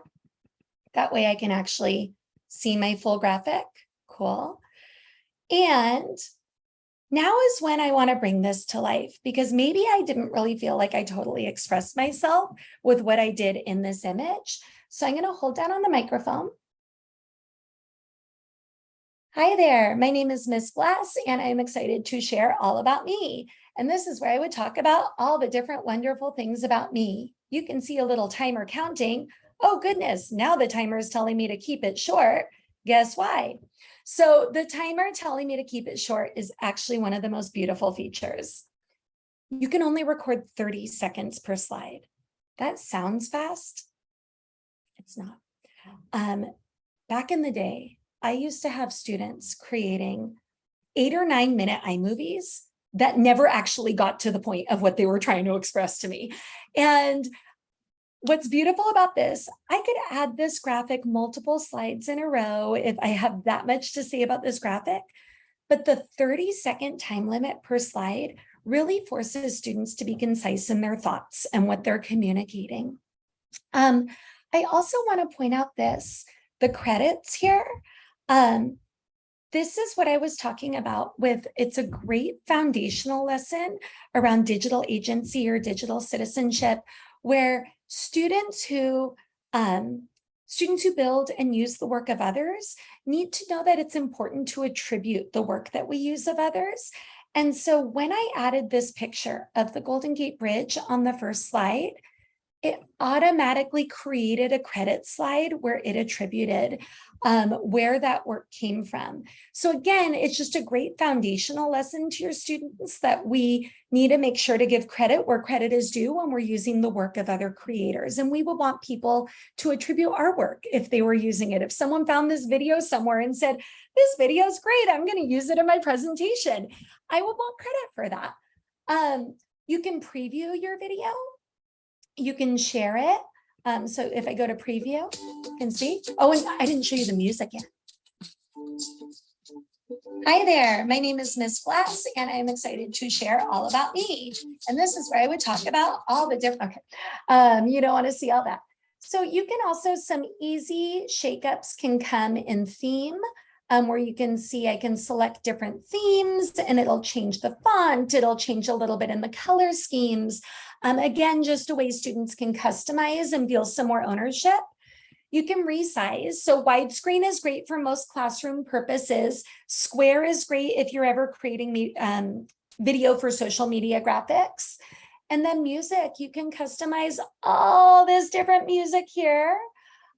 That way I can actually see my full graphic. Cool. And now is when I want to bring this to life, because maybe I didn't really feel like I totally expressed myself with what I did in this image. So I'm going to hold down on the microphone. Hi there, my name is Miss Glass, and I'm excited to share all about me. And this is where I would talk about all the different wonderful things about me. You can see a little timer counting. Oh goodness, now the timer is telling me to keep it short. Guess why? So the timer telling me to keep it short is actually one of the most beautiful features. You can only record 30 seconds per slide. That sounds fast. It's not. Back in the day, I used to have students creating 8 or 9 minute iMovies that never actually got to the point of what they were trying to express to me. And what's beautiful about this, I could add this graphic multiple slides in a row if I have that much to say about this graphic, but the 30-second time limit per slide really forces students to be concise in their thoughts and what they're communicating. I also want to point out the credits here. This is what I was talking about with, it's a great foundational lesson around digital agency or digital citizenship, where students who build and use the work of others need to know that it's important to attribute the work that we use of others. And so when I added this picture of the Golden Gate Bridge on the first slide, it automatically created a credit slide where it attributed where that work came from. So again, it's just a great foundational lesson to your students that we need to make sure to give credit where credit is due when we're using the work of other creators. And we will want people to attribute our work if they were using it. If someone found this video somewhere and said, this video is great, I'm going to use it in my presentation, I will want credit for that. You can preview your video. You can share it. So if I go to preview, you can see. Oh, and I didn't show you the music yet. Hi there, my name is Miss Glass and I'm excited to share all about me. And this is where I would talk about all the different, okay. You don't want to see all that. So you can also, some easy shakeups can come in theme, where you can see I can select different themes and it'll change the font, it'll change a little bit in the color schemes. Again, just a way students can customize and feel some more ownership. You can resize. So widescreen is great for most classroom purposes. Square is great if you're ever creating video for social media graphics. And then music, you can customize all this different music here.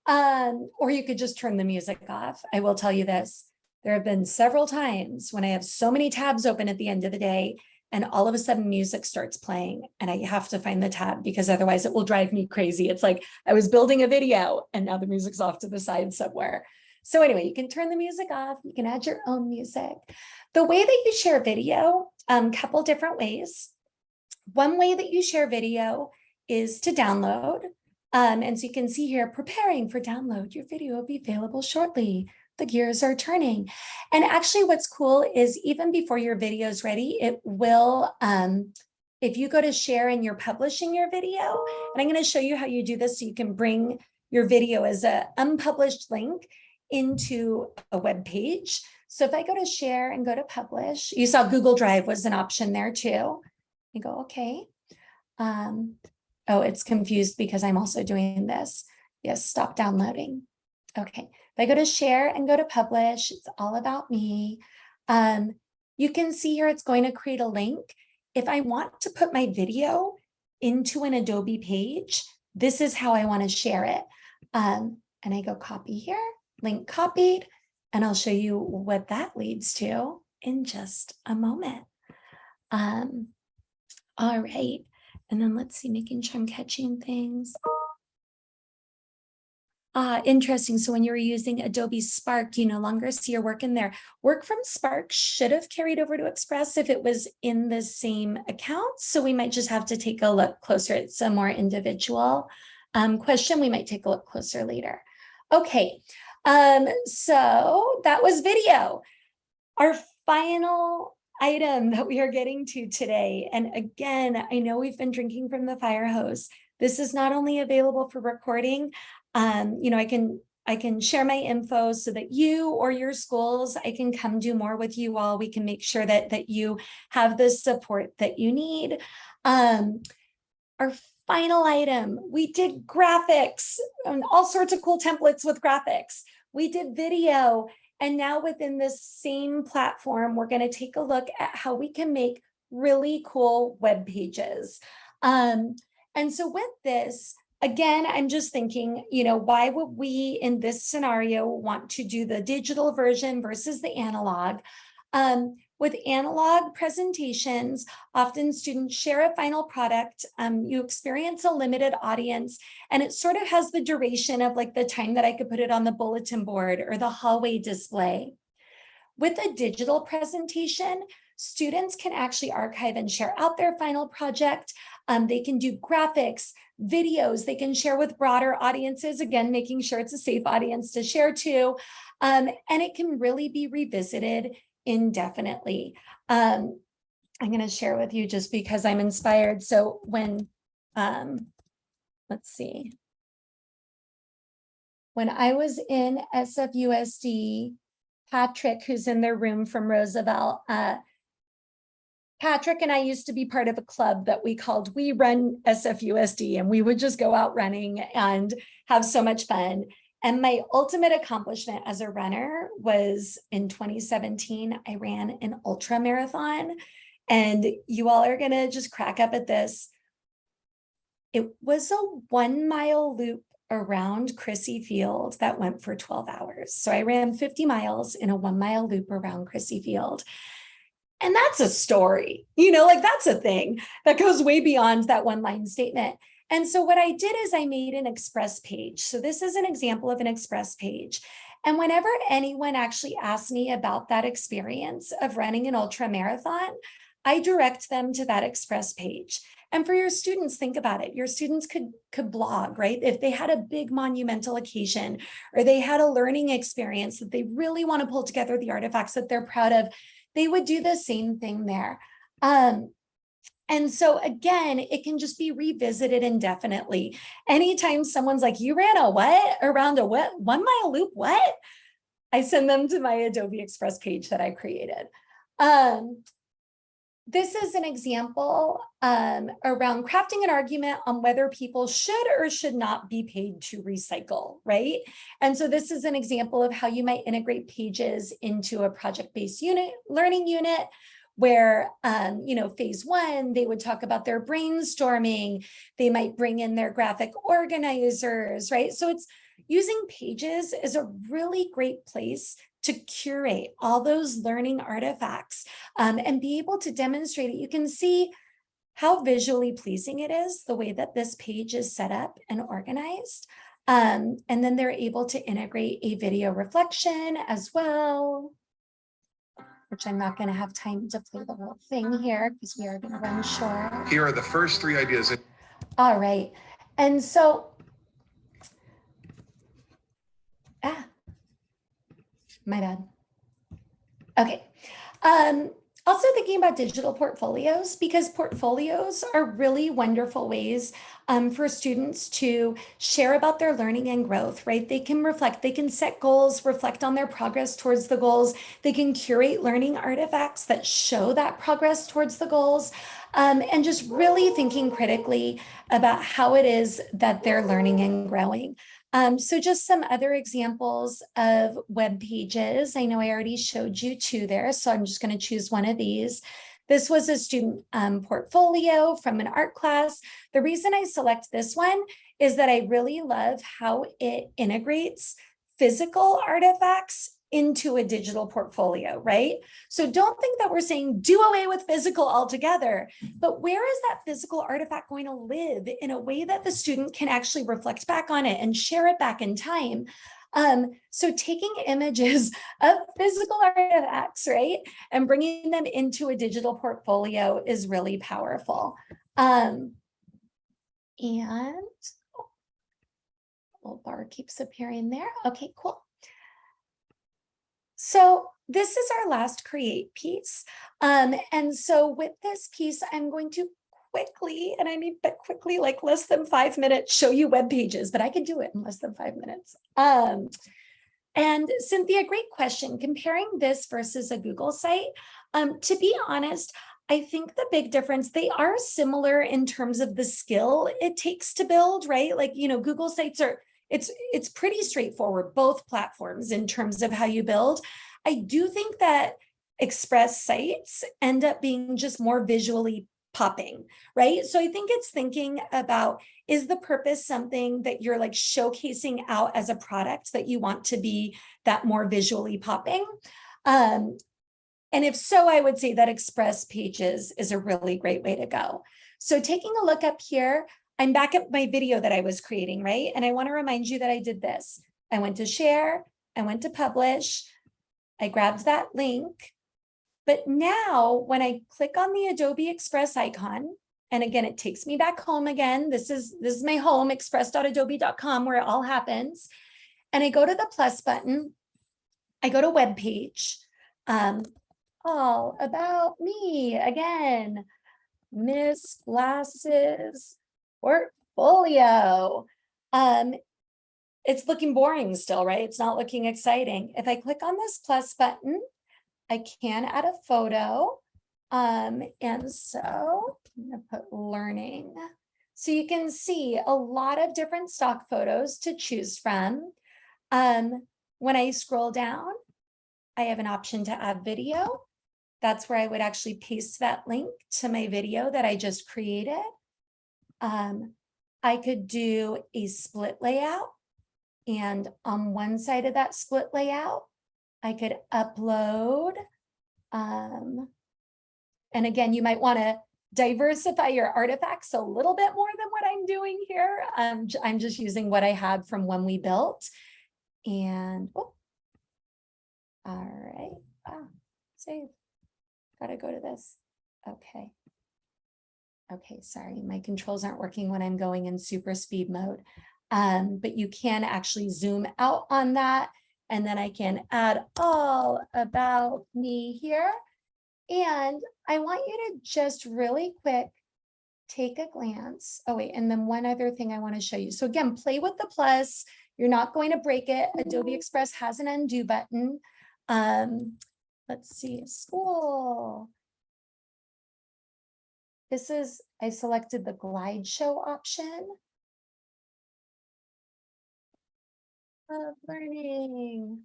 Or you could just turn the music off. I will tell you this, there have been several times when I have so many tabs open at the end of the day and all of a sudden music starts playing and I have to find the tab because otherwise it will drive me crazy. It's like I was building a video and now the music's off to the side somewhere. So anyway, you can turn the music off, you can add your own music. The way that you share video, couple different ways. One way that you share video is to download. And so you can see here, preparing for download, your video will be available shortly. The gears are turning. And actually what's cool is even before your video is ready, it will, if you go to share and you're publishing your video, and I'm going to show you how you do this so you can bring your video as an unpublished link into a web page. So if I go to share and go to publish, you saw Google Drive was an option there too. You go, okay. Oh, it's confused because I'm also doing this. Yes, stop downloading. Okay. If I go to share and go to publish, it's all about me. You can see here, it's going to create a link. If I want to put my video into an Adobe page, this is how I want to share it. And I go copy here, link copied, and I'll show you what that leads to in just a moment. All right. And then let's see, making sure I'm catching things. Interesting. So when you were using Adobe Spark, you no longer see your work in there. Work from Spark should have carried over to Express if it was in the same account. So we might just have to take a look closer. It's a more individual question. We might take a look closer later. Okay. So that was video. Our final item that we are getting to today. And again, I know we've been drinking from the fire hose. This is not only available for recording. You know, I can share my info so that you or your schools, I can come do more with you all. We can make sure that you have the support that you need. Our final item, we did graphics and all sorts of cool templates with graphics. We did video. And now within this same platform, we're going to take a look at how we can make really cool web pages. And so with this, again, I'm just thinking, you know, why would we in this scenario want to do the digital version versus the analog? With analog presentations, often students share a final product, you experience a limited audience, and it sort of has the duration of like the time that I could put it on the bulletin board or the hallway display. With a digital presentation, students can actually archive and share out their final project. They can do graphics, videos, they can share with broader audiences, again, making sure it's a safe audience to share to, and it can really be revisited indefinitely. I'm going to share with you just because I'm inspired. So when, let's see, when I was in SFUSD, Patrick, who's in their room from Roosevelt, Patrick and I used to be part of a club that we called We Run SFUSD, and we would just go out running and have so much fun. And my ultimate accomplishment as a runner was in 2017, I ran an ultra marathon, and you all are going to just crack up at this. It was a 1 mile loop around Chrissy Field that went for 12 hours. So I ran 50 miles in a 1 mile loop around Chrissy Field. And that's a story, you know, like that's a thing that goes way beyond that one line statement. And so what I did is I made an Express page. So this is an example of an Express page. And whenever anyone actually asks me about that experience of running an ultra marathon, I direct them to that Express page. And for your students, think about it. Your students could blog, right? If they had a big monumental occasion or they had a learning experience that they really want to pull together the artifacts that they're proud of, they would do the same thing there. And so again, it can just be revisited indefinitely. Anytime someone's like, you ran a what? Around a what? 1 mile loop, what? I send them to my Adobe Express page that I created. This is an example around crafting an argument on whether people should or should not be paid to recycle, right? And so this is an example of how you might integrate pages into a project-based learning unit where, phase 1, they would talk about their brainstorming. They might bring in their graphic organizers, right? So it's using pages is a really great place to curate all those learning artifacts and be able to demonstrate it. You can see how visually pleasing it is, the way that this page is set up and organized. And then they're able to integrate a video reflection as well, which I'm not going to have time to play the whole thing here because we are going to run short. Here are the first 3 ideas. All right. And so, my bad. Okay. Also thinking about digital portfolios, because portfolios are really wonderful ways for students to share about their learning and growth, right? They can reflect, they can set goals, reflect on their progress towards the goals. They can curate learning artifacts that show that progress towards the goals, and just really thinking critically about how it is that they're learning and growing. So just some other examples of web pages. I know I already showed you 2 there, so I'm just going to choose one of these. This was a student portfolio from an art class. The reason I select this one is that I really love how it integrates physical artifacts into a digital portfolio, right? So don't think that we're saying do away with physical altogether, but where is that physical artifact going to live in a way that the student can actually reflect back on it and share it back in time? So taking images of physical artifacts, right, and bringing them into a digital portfolio is really powerful. And little bar keeps appearing there. Okay, cool. So this is our last create piece. And so with this piece, I'm going to quickly, and I mean quickly, like less than 5 minutes, show you web pages, but I can do it in less than 5 minutes. And Cynthia, great question. Comparing this versus a Google site, to be honest, I think the big difference, they are similar in terms of the skill it takes to build, right? Like, Google sites are, it's pretty straightforward, both platforms in terms of how you build. I do think that Express sites end up being just more visually popping, right? So I think it's thinking about, is the purpose something that you're like showcasing out as a product that you want to be that more visually popping? And if so, I would say that Express pages is a really great way to go. So taking a look up here, I'm back at my video that I was creating, right? And I want to remind you that I did this. I went to share, I went to publish, I grabbed that link. But now when I click on the Adobe Express icon, and again, it takes me back home again. This is my home, express.adobe.com, where it all happens. And I go to the plus button, I go to web page, all about me again, Miss Glasses portfolio. It's looking boring still, right? It's not looking exciting. If I click on this plus button, I can add a photo. And so I'm gonna put learning. So you can see a lot of different stock photos to choose from. When I scroll down, I have an option to add video. That's where I would actually paste that link to my video that I just created. I could do a split layout, and on one side of that split layout, I could upload. And again, you might want to diversify your artifacts a little bit more than what I'm doing here. I'm just using what I had from when we built. And all right, save. Gotta go to this. Okay. Okay, sorry, my controls aren't working when I'm going in super speed mode. But you can actually zoom out on that. And then I can add all about me here. And I want you to just really quick take a glance. Oh, wait, and then one other thing I want to show you. So again, play with the plus. You're not going to break it. Adobe Express has an undo button. Let's see, school. This is, I selected the glide show option. Of learning.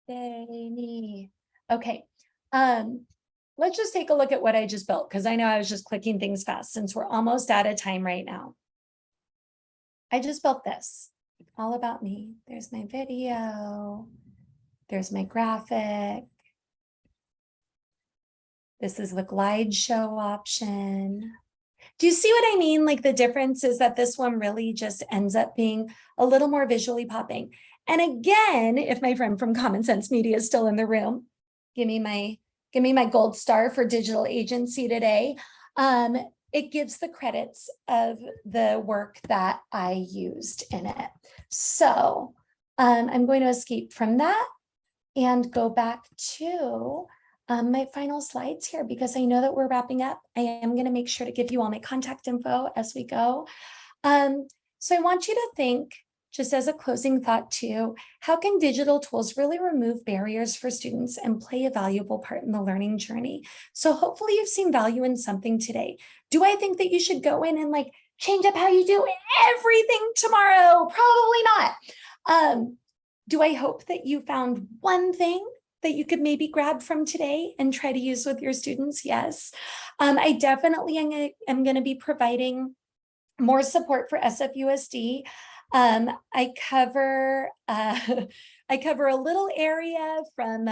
Yay, me. Okay. Let's just take a look at what I just built, because I know I was just clicking things fast since we're almost out of time right now. I just built this, all about me. There's my video. There's my graphic. This is the glide show option. Do you see what I mean? Like the difference is that this one really just ends up being a little more visually popping. And again, if my friend from Common Sense Media is still in the room, give me my gold star for digital agency today. It gives the credits of the work that I used in it. So I'm going to escape from that and go back to my final slides here, because I know that we're wrapping up. I am going to make sure to give you all my contact info as we go. So I want you to think, just as a closing thought too, how can digital tools really remove barriers for students and play a valuable part in the learning journey? So hopefully you've seen value in something today. Do I think that you should go in and like change up how you do everything tomorrow? Probably not. Do I hope that you found one thing that you could maybe grab from today and try to use with your students? Yes. I definitely am going to be providing more support for SFUSD. I cover a little area from,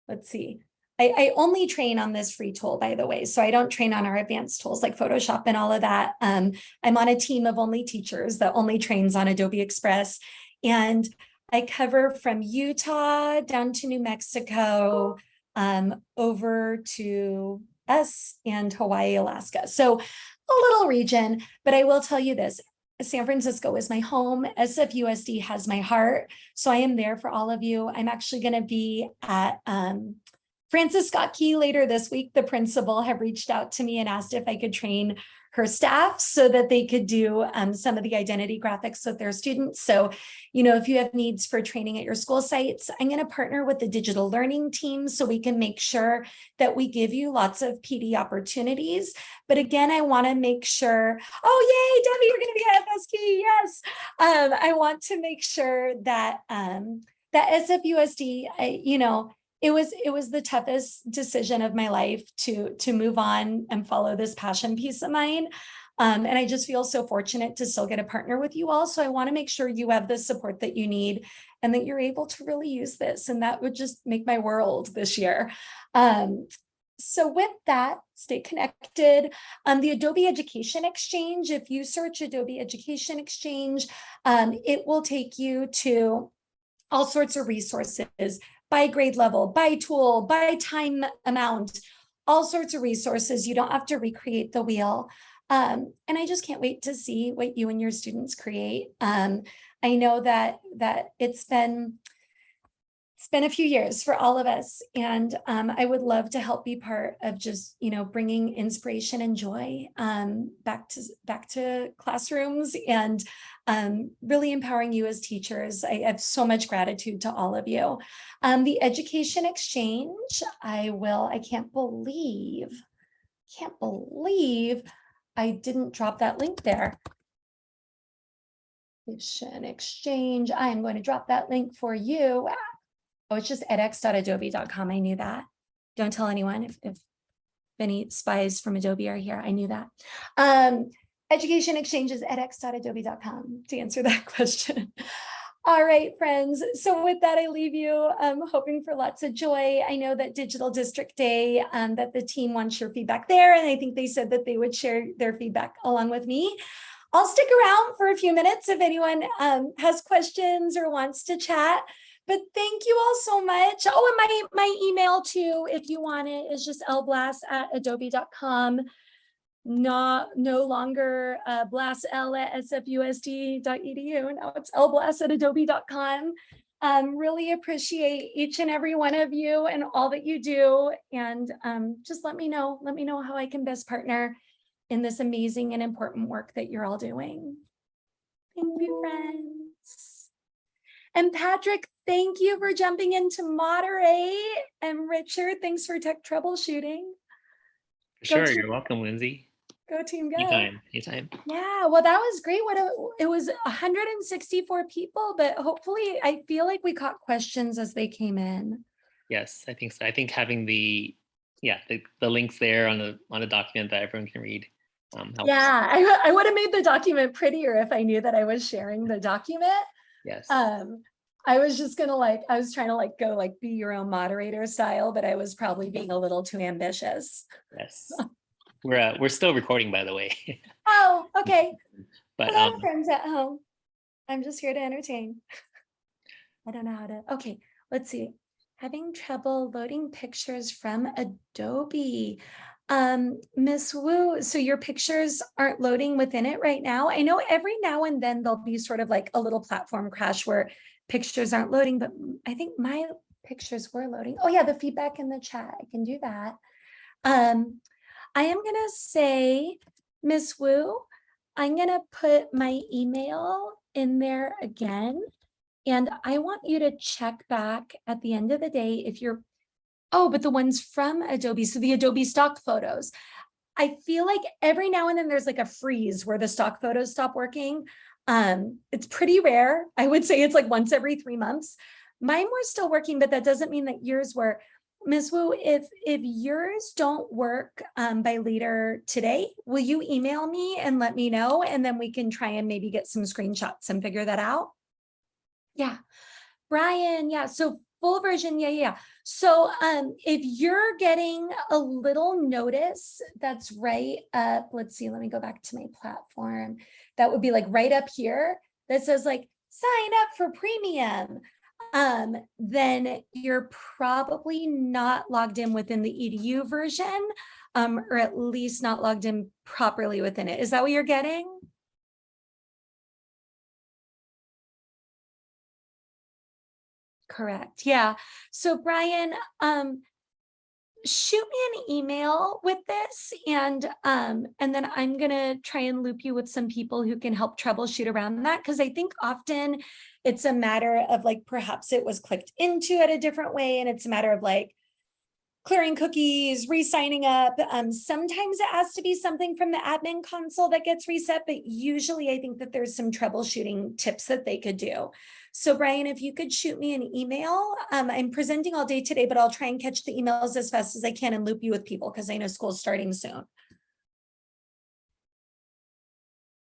let's see, I only train on this free tool, by the way. So I don't train on our advanced tools like Photoshop and all of that. I'm on a team of only teachers that only trains on Adobe Express. And I cover from Utah down to New Mexico, over to us and Hawaii, Alaska. So a little region, but I will tell you this. San Francisco is my home. SFUSD has my heart. So I am there for all of you. I'm actually going to be at Francis Scott Key later this week. The principal have reached out to me and asked if I could train her staff so that they could do some of the identity graphics with their students. So, you know, if you have needs for training at your school sites, I'm going to partner with the digital learning team so we can make sure that we give you lots of PD opportunities. But again, I want to make sure, oh, yay, Debbie, you're going to be at FSK. Yes. I want to make sure that that SFUSD, you know, it was the toughest decision of my life to move on and follow this passion piece of mine. And I just feel so fortunate to still get to partner with you all. So I want to make sure you have the support that you need and that you're able to really use this. And that would just make my world this year. So with that, stay connected. The Adobe Education Exchange, if you search Adobe Education Exchange, it will take you to all sorts of resources by grade level, by tool, by time amount, all sorts of resources. You don't have to recreate the wheel. And I just can't wait to see what you and your students create. I know that it's been a few years for all of us, and I would love to help be part of just, you know, bringing inspiration and joy back to classrooms and really empowering you as teachers. I have so much gratitude to all of you. The Education Exchange, I can't believe I didn't drop that link there. Education Exchange, I am going to drop that link for you. Oh, it's just edx.adobe.com. I knew that. Don't tell anyone if any spies from Adobe are here. I knew that. Education Exchange is edx.adobe.com to answer that question. All right, friends. So with that, I leave you hoping for lots of joy. I know that Digital District Day, that the team wants your feedback there. And I think they said that they would share their feedback along with me. I'll stick around for a few minutes if anyone has questions or wants to chat. But thank you all so much. Oh, and my email too, if you want it, is just lblast@adobe.com. No longer blastl@sfusd.edu. Now it's lblast@adobe.com. Really appreciate each and every one of you and all that you do. And just let me know how I can best partner in this amazing and important work that you're all doing. Thank you, friends. And Patrick, thank you for jumping in to moderate. And Richard, thanks for tech troubleshooting. For sure. team. You're welcome, Lindsay. Go team, go. Anytime. Yeah, well, that was great. It was 164 people, but hopefully I feel like we caught questions as they came in. Yes, I think so. I think having the links there on the document that everyone can read helps. Yeah, I would have made the document prettier if I knew that I was sharing the document. Yes. I was just gonna I was trying to go be your own moderator style, but I was probably being a little too ambitious. Yes. We're still recording, by the way. Oh, okay. But hello, friends at home. I'm just here to entertain. I don't know how to. Okay, let's see. Having trouble loading pictures from Adobe. Miss Wu, so your pictures aren't loading within it right now. I know every now and then there'll be sort of a little platform crash where pictures aren't loading, but I think my pictures were loading. Oh yeah, the feedback in the chat, I can do that. I am gonna say, Miss Wu, I'm gonna put my email in there again. And I want you to check back at the end of the day if you're, oh, but the ones from Adobe, so the Adobe stock photos. I feel like every now and then there's a freeze where the stock photos stop working. It's pretty rare. I would say it's once every 3 months. Mine were still working, but that doesn't mean that yours were. Ms. Wu, if yours don't work by later today, will you email me and let me know? And then we can try and maybe get some screenshots and figure that out. Yeah, Brian, yeah, so full version, yeah. So if you're getting a little notice that's right up, let's see, let me go back to my platform. That would be right up here that says sign up for premium. Then you're probably not logged in within the EDU version, or at least not logged in properly within it. Is that what you're getting? Correct. Yeah. So Brian, shoot me an email with this, and then I'm gonna try and loop you with some people who can help troubleshoot around that, because I think often it's a matter of perhaps it was clicked into at a different way, and it's a matter of clearing cookies, re-signing up. Sometimes it has to be something from the admin console that gets reset, but usually I think that there's some troubleshooting tips that they could do. So Brian, if you could shoot me an email, I'm presenting all day today, but I'll try and catch the emails as fast as I can and loop you with people because I know school's starting soon.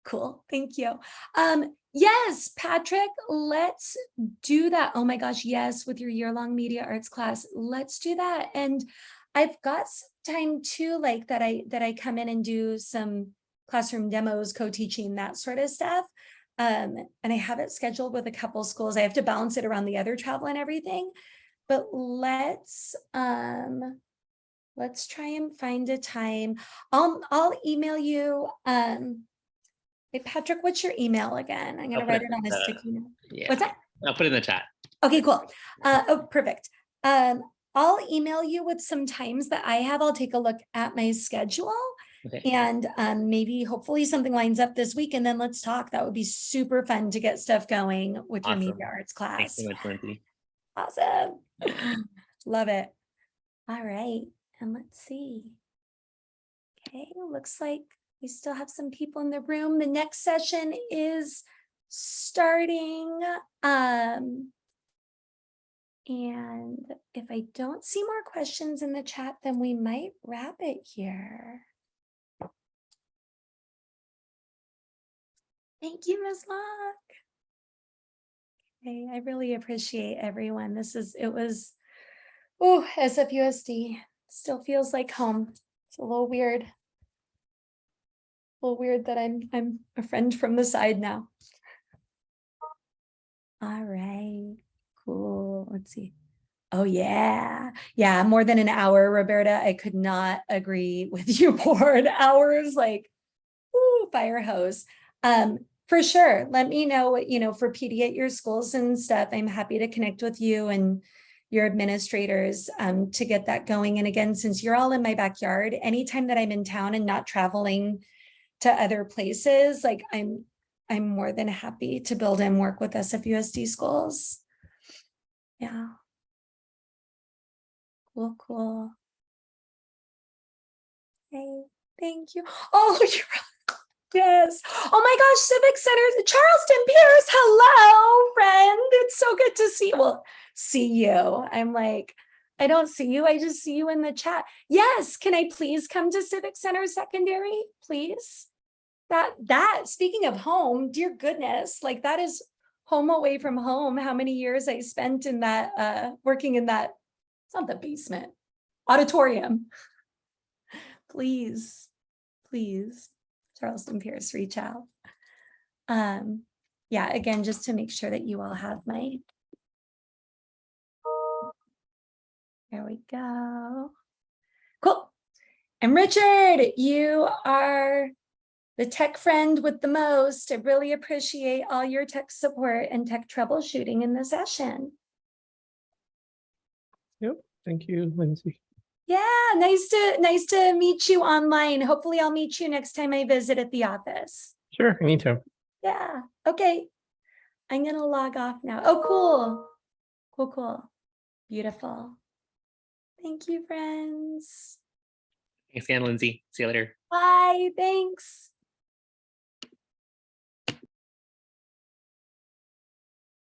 Cool, thank you. Yes, Patrick, let's do that. Oh my gosh, yes, with your year-long media arts class, let's do that. And I've got some time too, that I come in and do some classroom demos, co-teaching, that sort of stuff. And I have it scheduled with a couple schools. I have to balance it around the other travel and everything, but let's try and find a time. I'll email you. Hey, Patrick, what's your email again? I'm going to write it on a sticky note. Yeah. What's that? I'll put it in the chat. Okay, cool. Oh, perfect. I'll email you with some times that I have. I'll take a look at my schedule. Okay. And maybe hopefully something lines up this week, and then let's talk. That would be super fun to get stuff going with your media arts class. Thanks so much, Lindsay. Awesome. Love it. All right. And let's see. Okay, looks like we still have some people in the room. The next session is starting. And if I don't see more questions in the chat, then we might wrap it here. Thank you, Ms. Mock. Okay, I really appreciate everyone. It was, oh, SFUSD still feels like home. It's a little weird. That I'm a friend from the side now. All right, cool. let's see. Oh yeah. Yeah, more than an hour, Roberta. I could not agree with you more. Hours, like, ooh, fire hose. For sure. Let me know what, for PD at your schools and stuff. I'm happy to connect with you and your administrators to get that going. And again, since you're all in my backyard, anytime that I'm in town and not traveling to other places, like I'm more than happy to build and work with SFUSD schools. Yeah. Cool, cool. Okay, thank you. Oh, yes. Oh my gosh, Civic Center, Charleston Pierce. Hello, friend. It's so good to see. Well, see you. I'm like, I don't see you. I just see you in the chat. Yes. Can I please come to Civic Center Secondary, please? That speaking of home, dear goodness, like that is home away from home. How many years I spent in that, working in that, it's not the basement, auditorium. Please, please, Charleston Pierce, reach out. Yeah, again, just to make sure that you all have my, there we go. Cool. And Richard, you are the tech friend with the most. I really appreciate all your tech support and tech troubleshooting in the session. Yep. Thank you, Lindsay. Yeah, nice to meet you online. Hopefully I'll meet you next time I visit at the office. Sure, anytime. Yeah, okay. I'm gonna log off now. Oh, cool. Cool, cool. Beautiful. Thank you, friends. Thanks again, Lindsay. See you later. Bye, thanks.